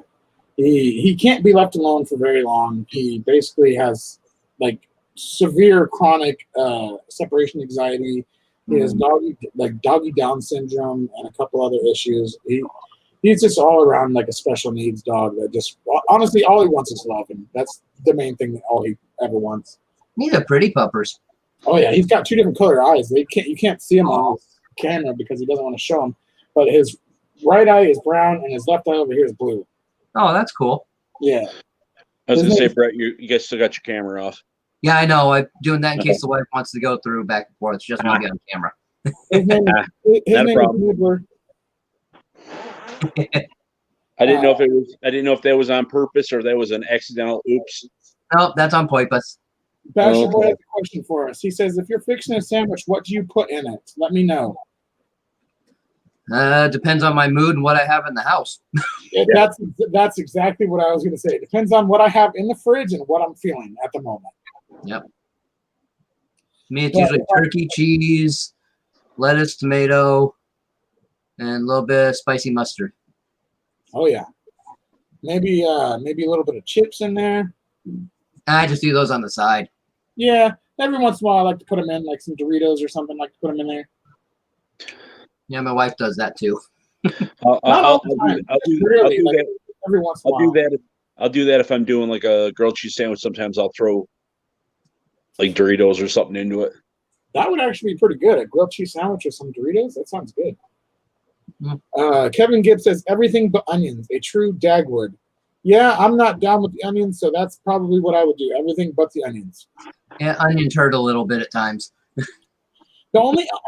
he can't be left alone for very long. He basically has like severe chronic separation anxiety. He has doggy Down syndrome and a couple other issues. He's just all around like a special needs dog that just honestly all he wants is love, and that's the main thing that all he ever wants. These are pretty puppers. Oh yeah, he's got 2 different color eyes. You can't see him on his camera because he doesn't want to show them. But his right eye is brown and his left eye over here is blue. Oh, that's cool. Yeah. I was gonna say, Brett, you guys still got your camera off. Yeah, I know. I'm doing that in case the wife wants to go through back and forth. It's just me on camera. His name, his Not a name is problem. Nibbler. I didn't know if that was on purpose or that was an accidental oops. No, that's on purpose. Basher Boy Okay. has a question for us. He says, if you're fixing a sandwich, what do you put in it? Let me know. Depends on my mood and what I have in the house. That's exactly what I was going to say. It depends on what I have in the fridge and what I'm feeling at the moment. Yep. Me, it's usually turkey, cheese, lettuce, tomato, and a little bit of spicy mustard. Oh yeah, maybe a little bit of chips in there. I just do those on the side. Yeah, every once in a while I like to put them in, like some Doritos or something. Like to put them in there. Yeah, my wife does that too. I'll do that. Every once in a while. I'll do that if I'm doing like a grilled cheese sandwich. Sometimes I'll throw like Doritos or something into it. That would actually be pretty good. A grilled cheese sandwich with some Doritos. That sounds good. Mm. Kevin Gibbs says everything but onions. A true Dagwood. Yeah, I'm not down with the onions, so that's probably what I would do. Everything but the onions. Yeah, onions hurt a little bit at times. The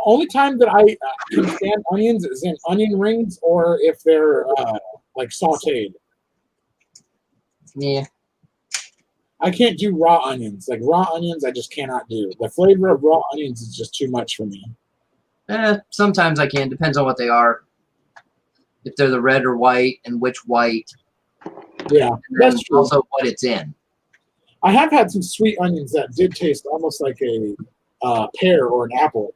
only time that I can stand onions is in onion rings or if they're like sautéed. Yeah. I can't do raw onions. Like raw onions, I just cannot do. The flavor of raw onions is just too much for me. Sometimes I can. Depends on what they are. If they're the red or white, and which white. Yeah, that's true. Also, what it's in. I have had some sweet onions that did taste almost like a pear or an apple.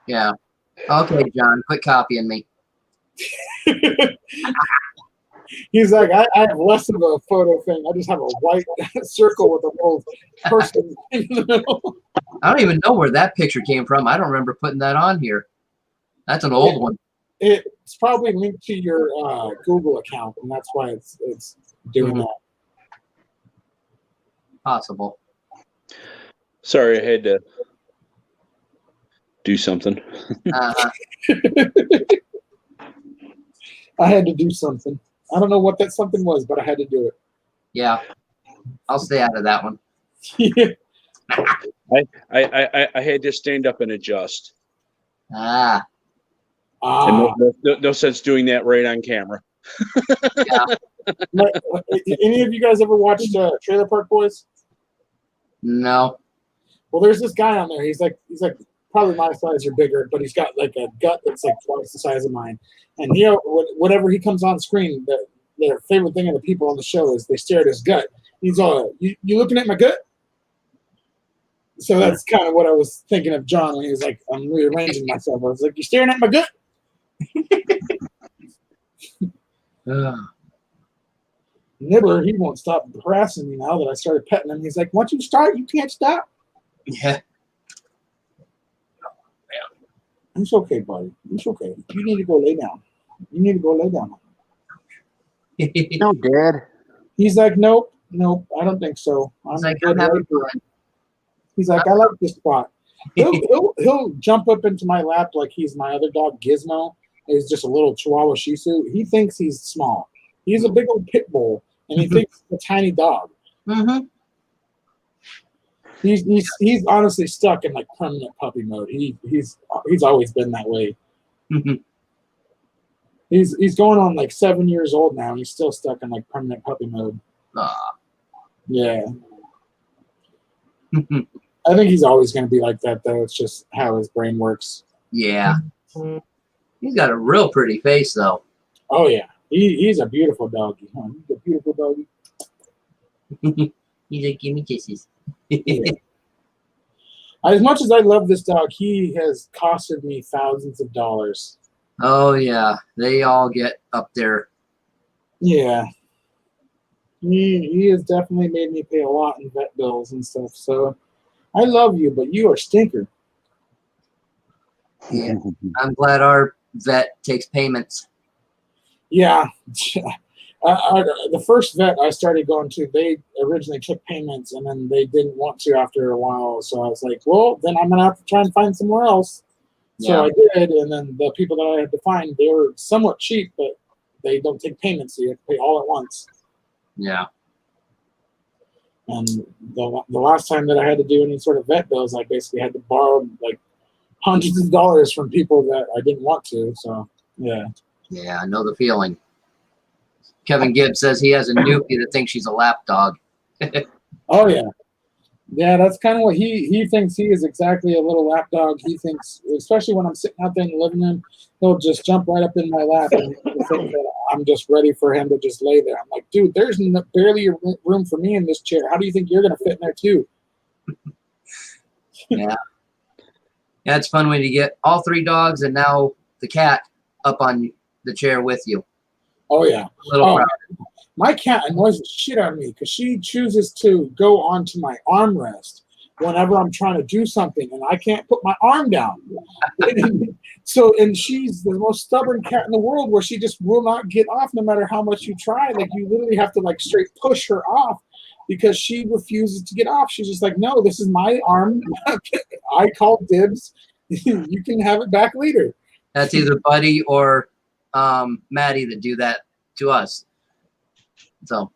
Yeah. Okay, John, quit copying me. He's like, I have less of a photo thing. I just have a white circle with a little person in the middle. I don't even know where that picture came from. I don't remember putting that on here. That's an old one. It's probably linked to your Google account, and that's why it's doing that. Possible. Sorry, I had to do something. Uh-huh. I had to do something. I don't know what that something was, but I had to do it. Yeah. I'll stay out of that one. Yeah. I had to stand up and adjust. Ah. And no sense doing that right on camera. Yeah. Any of you guys ever watched Trailer Park Boys? No. Well, there's this guy on there. He's like probably my size or bigger, but he's got like a gut that's like twice the size of mine. And whenever he comes on screen, their favorite thing of the people on the show is they stare at his gut. He's all, you looking at my gut? So that's kind of what I was thinking of John when he was like, I'm rearranging myself. I was like, you staring at my gut? Nibbler, he won't stop harassing me now that I started petting him. He's like, once you start, you can't stop. Yeah. It's okay, buddy. It's okay. You need to go lay down. You need to go lay down. No, Dad. He's like, nope, I don't think so. He's like, good I'm having right here." He's like, I like this spot. He'll jump up into my lap like he's my other dog, Gizmo. He's just a little Chihuahua Shih Tzu. He thinks he's small. He's a big old pit bull, and he thinks he's a tiny dog. Mm-hmm. He's honestly stuck in like permanent puppy mode. He's always been that way. Mm-hmm. He's going on like 7 years old now, and he's still stuck in like permanent puppy mode. Yeah. I think he's always going to be like that, though. It's just how his brain works. Yeah. He's got a real pretty face, though. Oh, yeah. He's a beautiful doggy. Huh? He's a beautiful doggy. He's like, give me kisses. Yeah. As much as I love this dog, he has costed me thousands of dollars. Oh, yeah. They all get up there. Yeah. He has definitely made me pay a lot in vet bills and stuff. So I love you, but you are stinker. Yeah. I'm glad our vet takes payments. Yeah. The first vet I started going to, they originally took payments, and then they didn't want to after a while. So I was like, well, then I'm going to have to try and find somewhere else. So I did, and then the people that I had to find, they were somewhat cheap, but they don't take payments, so you have to pay all at once. Yeah. And the last time that I had to do any sort of vet bills, I basically had to borrow like hundreds of dollars from people that I didn't want to. So, yeah. Yeah, I know the feeling. Kevin Gibbs says he has a newbie that thinks she's a lap dog. Oh, yeah. Yeah, that's kind of what he thinks. He is exactly a little lap dog. He thinks, especially when I'm sitting out there in the living room, he'll just jump right up in my lap and think that I'm just ready for him to just lay there. I'm like, dude, there's barely room for me in this chair. How do you think you're going to fit in there too? Yeah. Yeah, it's fun when you get all three dogs and now the cat up on the chair with you. Oh, yeah. A little proud. My cat annoys the shit out of me because she chooses to go onto my armrest whenever I'm trying to do something, and I can't put my arm down. And she's the most stubborn cat in the world, where she just will not get off no matter how much you try. Like, you literally have to like straight push her off because she refuses to get off. She's just like, no, this is my arm. I call dibs. You can have it back later. That's either Buddy or Maddie that do that to us. So,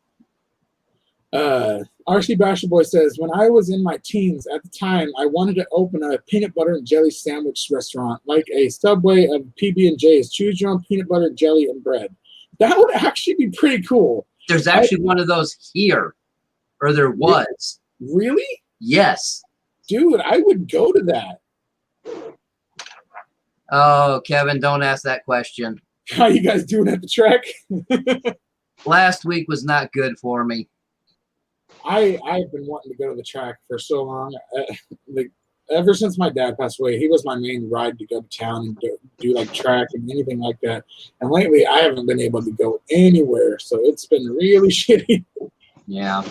RC Basher Boy says, when I was in my teens, at the time, I wanted to open a peanut butter and jelly sandwich restaurant, like a Subway of PB&J's. Choose your own peanut butter, jelly, and bread. That would actually be pretty cool. There's actually one of those here, or there was. Really? Yes. Dude, I would go to that. Oh, Kevin, don't ask that question. How you guys doing at the track? Last week was not good for me. I've been wanting to go to the track for so long. Ever since my dad passed away, he was my main ride to go to town and do like track and anything like that. And lately, I haven't been able to go anywhere, so it's been really shitty. Yeah.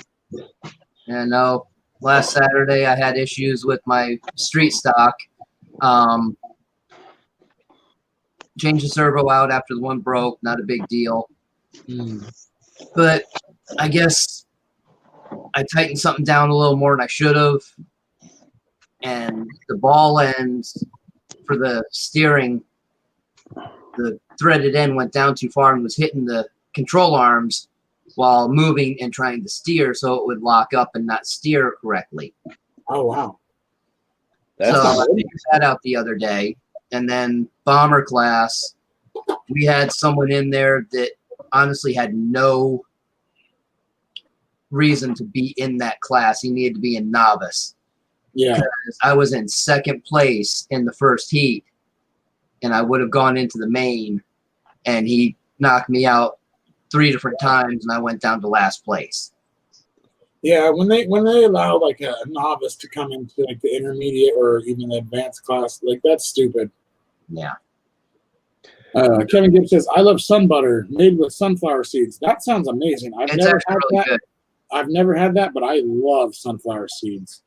Yeah, no. Last Saturday, I had issues with my street stock. Changed the servo out after the one broke. Not a big deal. But I guess I tightened something down a little more than I should have. And the ball ends for the steering, the threaded end went down too far and was hitting the control arms while moving and trying to steer, so it would lock up and not steer correctly. Oh, wow. That's so not I figured that out the other day. And then bomber class, we had someone in there that honestly had no reason to be in that class. He needed to be a novice. Yeah. Because I was in second place in the first heat, and I would have gone into the main, and he knocked me out 3 different times, and I went down to last place. Yeah, when they allow like a novice to come into like the intermediate or even the advanced class, like that's stupid. Yeah. Kevin Gibbs says, I love sun butter made with sunflower seeds. That sounds amazing. I've It's never actually had really that. good. I've never had that, but I love sunflower seeds.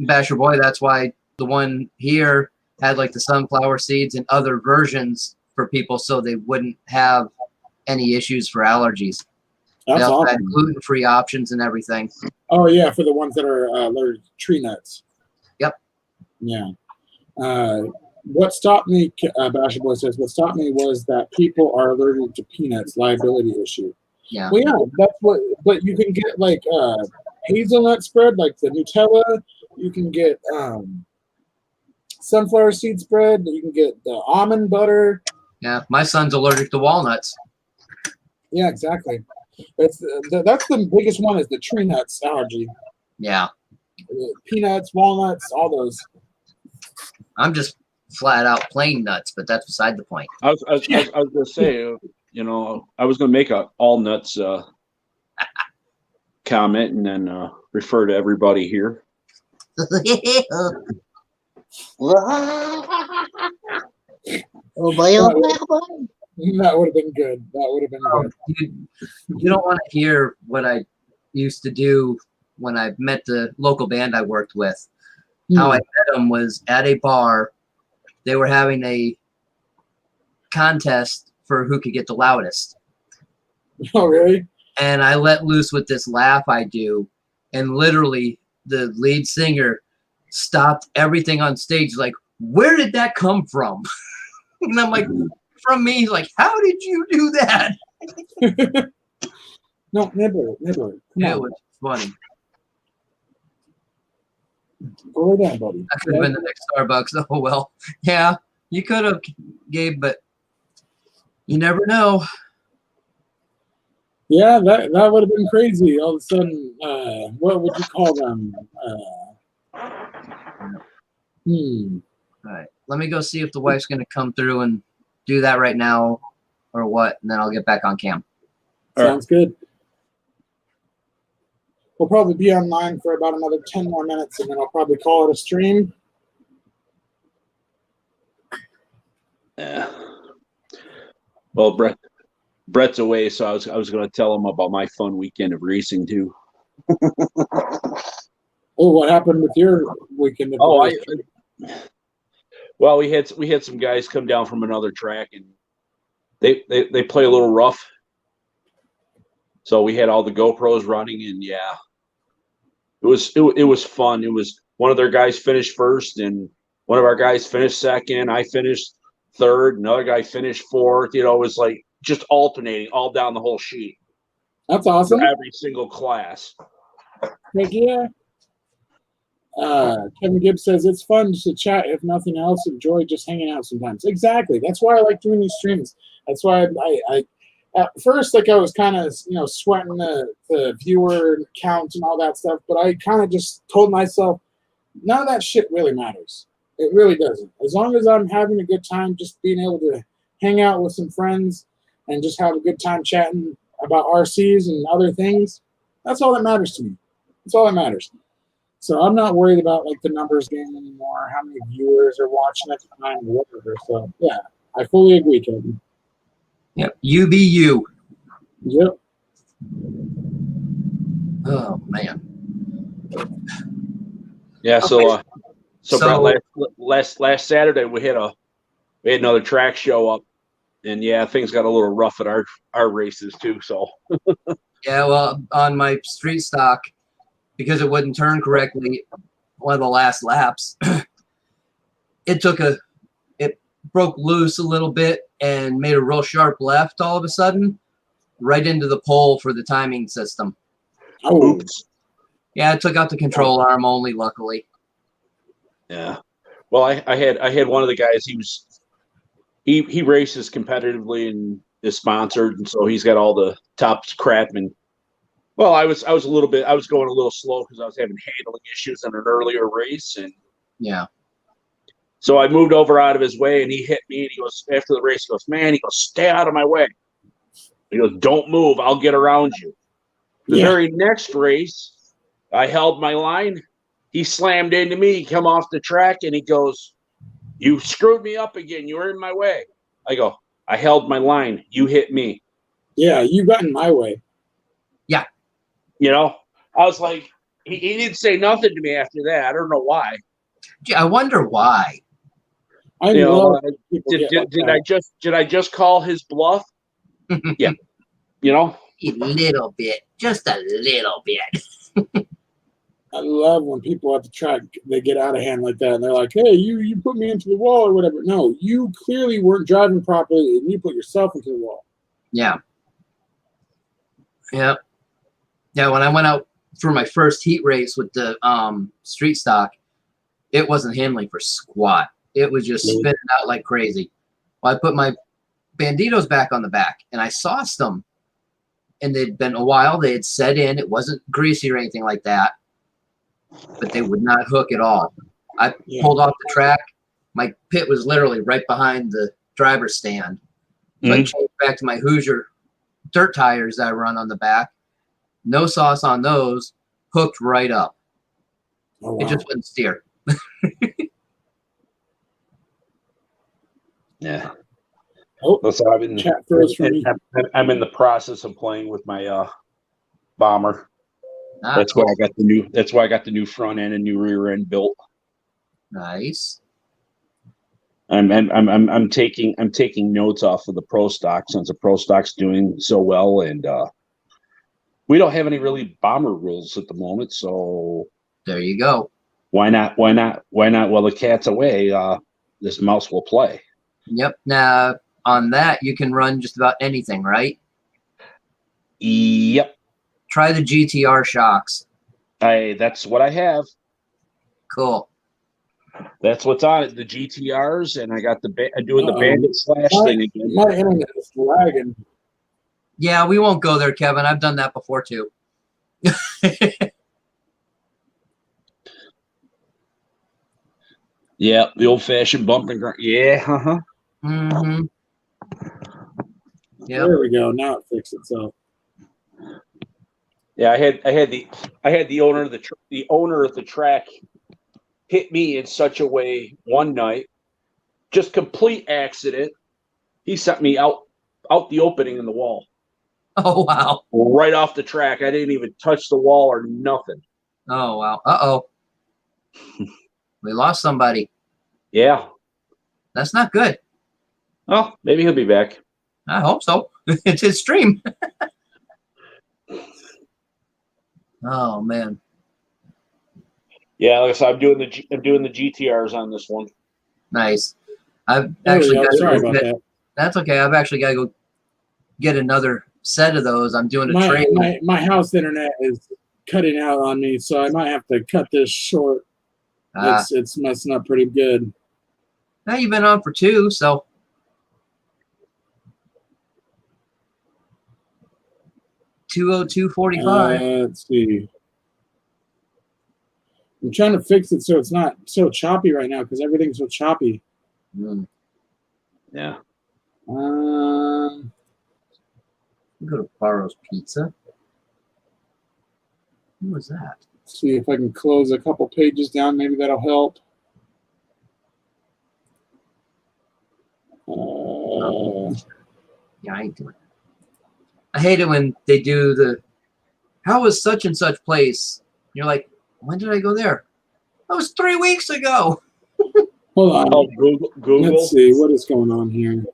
Basher Boy, that's why the one here had like the sunflower seeds and other versions for people so they wouldn't have any issues for allergies. That's They also had awesome. gluten-free options and everything. Oh yeah, for the ones that are allergic to tree nuts. Yep. Yeah. What stopped me, Basher Boy says, what stopped me was that people are allergic to peanuts, liability issue. Yeah. Well, yeah, that's what, but you can get like hazelnut spread, like the Nutella. You can get sunflower seed spread. You can get the almond butter. Yeah. My son's allergic to walnuts. Yeah, exactly. That's the biggest one is the tree nuts allergy. Yeah. Peanuts, walnuts, all those. I'm just flat out plain nuts, but that's beside the point. I was gonna say, you know, I was gonna make a all nuts comment and then refer to everybody here. Oh boy, oh boy, oh boy. That would have been good. That would have been good. You don't want to hear what I used to do when I met the local band I worked with. How I met them was at a bar. They were having a contest for who could get the loudest. Oh, really? And I let loose with this laugh I do. And literally, the lead singer stopped everything on stage, like, where did that come from? And I'm like, from me. He's like, how did you do that? No, Nibbler. Come It on. was funny. Go lay down, buddy. I could have been the next Starbucks. Oh, well. Yeah, you could have, Gabe, but you never know. Yeah, that would have been crazy. All of a sudden, what would you call them? All right. Let me go see if the wife's going to come through and do that right now or what, and then I'll get back on cam. Sounds good. We'll probably be online for about another 10 more minutes, and then I'll probably call it a stream. Yeah. Well, Brett's away, so I was going to tell him about my fun weekend of racing too. Oh, what happened with your weekend? Well, we had some guys come down from another track, and they play a little rough. So we had all the GoPros running, and yeah, it was fun. It was one of their guys finished first, and one of our guys finished second. I finished third. Another guy finished fourth. You know, it was like just alternating all down the whole sheet. That's awesome. For every single class. Heck yeah. Kevin Gibbs says it's fun to chat. If nothing else, enjoy just hanging out sometimes. Exactly. That's why I like doing these streams. That's why I at first, like, I was kind of, sweating the viewer count and all that stuff, but I kind of just told myself, none of that shit really matters. It really doesn't. As long as I'm having a good time, just being able to hang out with some friends and just have a good time chatting about RCs and other things, that's all that matters to me. That's all that matters. So I'm not worried about, like, the numbers game anymore, how many viewers are watching at the time, or whatever. So, yeah, I fully agree, Kevin. Yep. You be you. Yep. Oh, man. Yeah, so So- Brett, last Saturday we had another track show up, and yeah, things got a little rough at our races too. So Yeah, well, on my street stock, because it wouldn't turn correctly, one of the last laps, it broke loose a little bit and made a real sharp left all of a sudden, right into the pole for the timing system. Oh, oops. Yeah, it took out the control arm only, luckily. Yeah. Well, I had one of the guys. He races competitively and is sponsored, and so he's got all the top crap. And well, I was going a little slow because I was having handling issues in an earlier race, and Yeah. so I moved over out of his way, and he hit me. And he goes after the race, he goes, "Man," he goes, "stay out of my way." He goes, "Don't move. I'll get around you." The Yeah. very next race, I held my line. He slammed into me. He come off the track, and he goes, "You screwed me up again. You were in my way." I go, "I held my line. You hit me." Yeah, you got in my way. You know, I was like, he didn't say nothing to me after that. I don't know why. Gee, I wonder why. I You know, love when people did, get like did that. I just call his bluff? Yeah. You know, A little bit, just a little bit. I love when people at the track, they get out of hand like that, and they're like, "Hey, you put me into the wall or whatever." No, you clearly weren't driving properly, and you put yourself into the wall. Yeah. Yeah. Yeah. When I went out for my first heat race with the street stock, it wasn't handling for squat. It was just spinning out like crazy. Well, I put my Banditos back on the back, and I sauced them, and they'd been a while. They had set in. It wasn't greasy or anything like that, but they would not hook at all. I pulled off the track. My pit was literally right behind the driver's stand. So I changed back to my Hoosier dirt tires that I run on the back. No sauce on those. Hooked right up. Oh, wow. It just wouldn't steer. yeah. Oh, So chat froze for me. I'm in the process of playing with my bomber. That's Cool. why I got the new. That's why I got the new front end and new rear end built. Nice. I'm taking notes off of the Pro Stock since the Pro Stock's doing so well, and we don't have any really bomber rules at the moment. So There you go. why not? While the cat's away, this mouse will play. Yep. Now on that you can run just about anything, right? Yep. Try the GTR shocks. That's what I have. Cool. That's what's on it. The GTRs, and I got I'm doing the Bandit Slash thing again. My internet is lagging. Yeah, we won't go there, Kevin. I've done that before too. Yeah, the old fashioned bump and grind. Yeah, Mm-hmm. Yep. There we go. Now it fixed itself. Yeah, I had the owner of the owner of the track hit me in such a way one night, just complete accident. He sent me out the opening in the wall, Oh wow. right off the track. I didn't even touch the wall or nothing. Oh wow. Uh-oh. We lost somebody. Yeah. That's not good. Oh, maybe he'll be back. I hope so. It's his stream. Oh man. Yeah, like I said, I'm doing the GTRs on this one. Nice. I've There we actually go. got Sorry about that. That's okay. I've actually got to go get another set of those. I'm doing a trade. My house internet is cutting out on me, so I might have to cut this short. It's messing up pretty good. Now you've been on for 2, so 2:02:45. Let's see. I'm trying to fix it so it's not so choppy right now because everything's so choppy. Yeah. Go to Barrow's Pizza. Who was that? See if I can close a couple pages down. Maybe that'll help. Yeah, I ain't doing it. I hate it when they do the, how was such and such place? You're like, when did I go there? That was 3 weeks ago. Hold on. Oh, Google. Let's see what is going on here.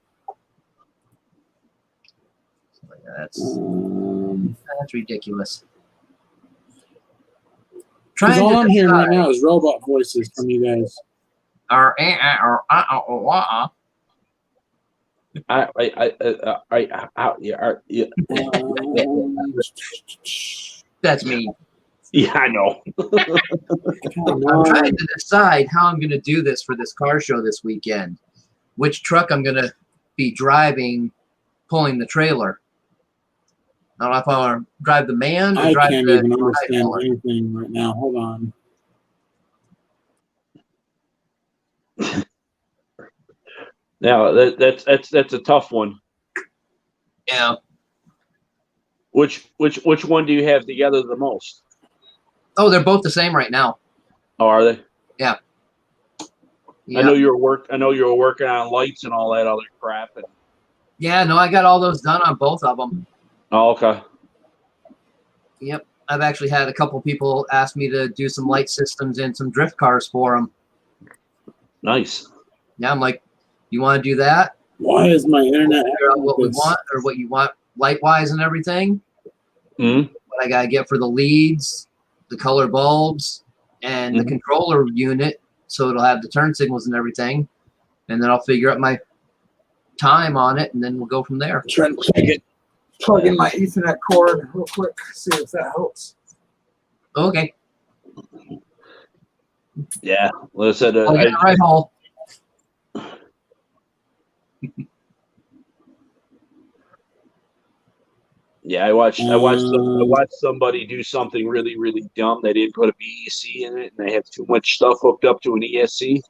That's Um, ridiculous. 'Cause all I'm hearing right decide- now is robot voices from you guys. Yeah. That's me. Yeah, I know. Come I'm trying on. to decide how I'm going to do this for this car show this weekend. Which truck I'm going to be driving, pulling the trailer. I don't know if I want to drive the man or I drive can't the even understand trailer. anything right now. Hold on. Now that's a tough one. Yeah. Which one do you have together the most? Oh, they're both the same right now. Oh, are they? Yeah. I know you were working on lights and all that other crap. And Yeah, no, I got all those done on both of them. oh, okay. Yep. I've actually had a couple people ask me to do some light systems and some drift cars for them. Nice. Yeah, I'm like, you want to do that? Why is my internet? Figure out what we this? want or what you want light wise and everything. Mhm. What I gotta get for the leads, the color bulbs, and the Mhm. controller unit, so it'll have the turn signals and everything. And then I'll figure out my time on it, and then we'll go from there. I'm trying to plug in my Ethernet cord real quick. See if that helps. Okay. Yeah. Like I said, I'll get the right hole. yeah, I watched somebody do something really, really dumb. They didn't put a BEC in it, and they had too much stuff hooked up to an ESC.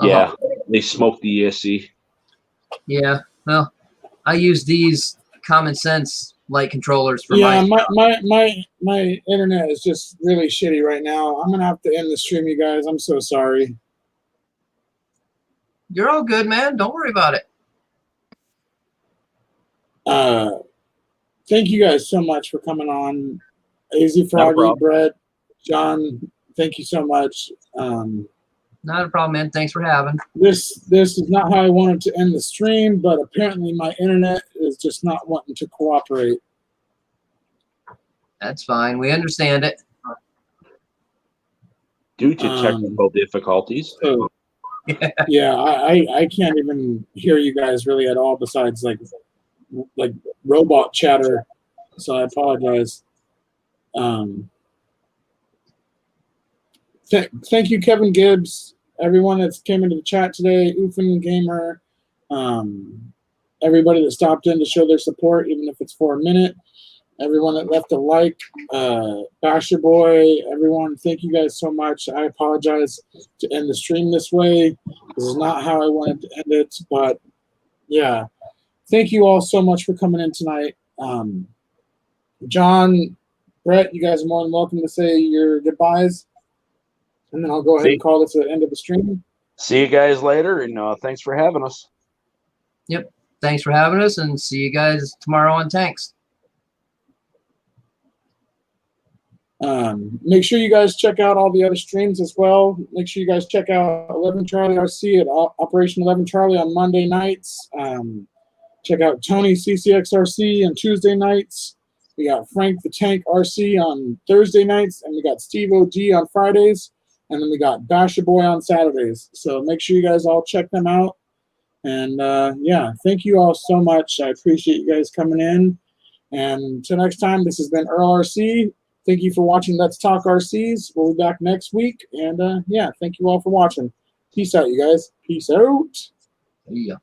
Yeah, they smoked the ESC. Yeah. Well, I use these common sense light controllers for Yeah, my. my internet is just really shitty right now. I'm gonna have to end the stream, you guys. I'm so sorry. You're all good, man. Don't worry about it. Thank you guys so much for coming on. Easy Not a Froggy, problem. Brett, John, thank you so much. Not a problem, man. Thanks for having. This is not how I wanted to end the stream, but apparently my internet is just not wanting to cooperate. That's fine. We understand it. Due to technical difficulties. So, yeah, I can't even hear you guys really at all besides like robot chatter. So I apologize. Thank you, Kevin Gibbs, everyone that's came into the chat today, Ufin Gamer, everybody that stopped in to show their support, even if it's for a minute. Everyone that left a like, Basher Boy, everyone, thank you guys so much. I apologize to end the stream this way. This is not how I wanted to end it, but yeah. Thank you all so much for coming in tonight. John, Brett, you guys are more than welcome to say your goodbyes. And then I'll go ahead and call this the end of the stream. See you guys later, and thanks for having us. Yep. Thanks for having us, and see you guys tomorrow on Tanks. Make sure you guys check out all the other streams as well. Make sure you guys check out 11 Charlie RC at Operation 11 Charlie on Monday nights. Check out Tony CCXRC on Tuesday nights. We got Frank the Tank RC on Thursday nights, and we got Steve OG on Fridays, and then we got Basher Boy on Saturdays. So make sure you guys all check them out. And yeah, thank you all so much. I appreciate you guys coming in. And until next time, this has been Earl RC. Thank you for watching Let's Talk RCs. We'll be back next week. And yeah, thank you all for watching. Peace out, you guys. Peace out. Yeah.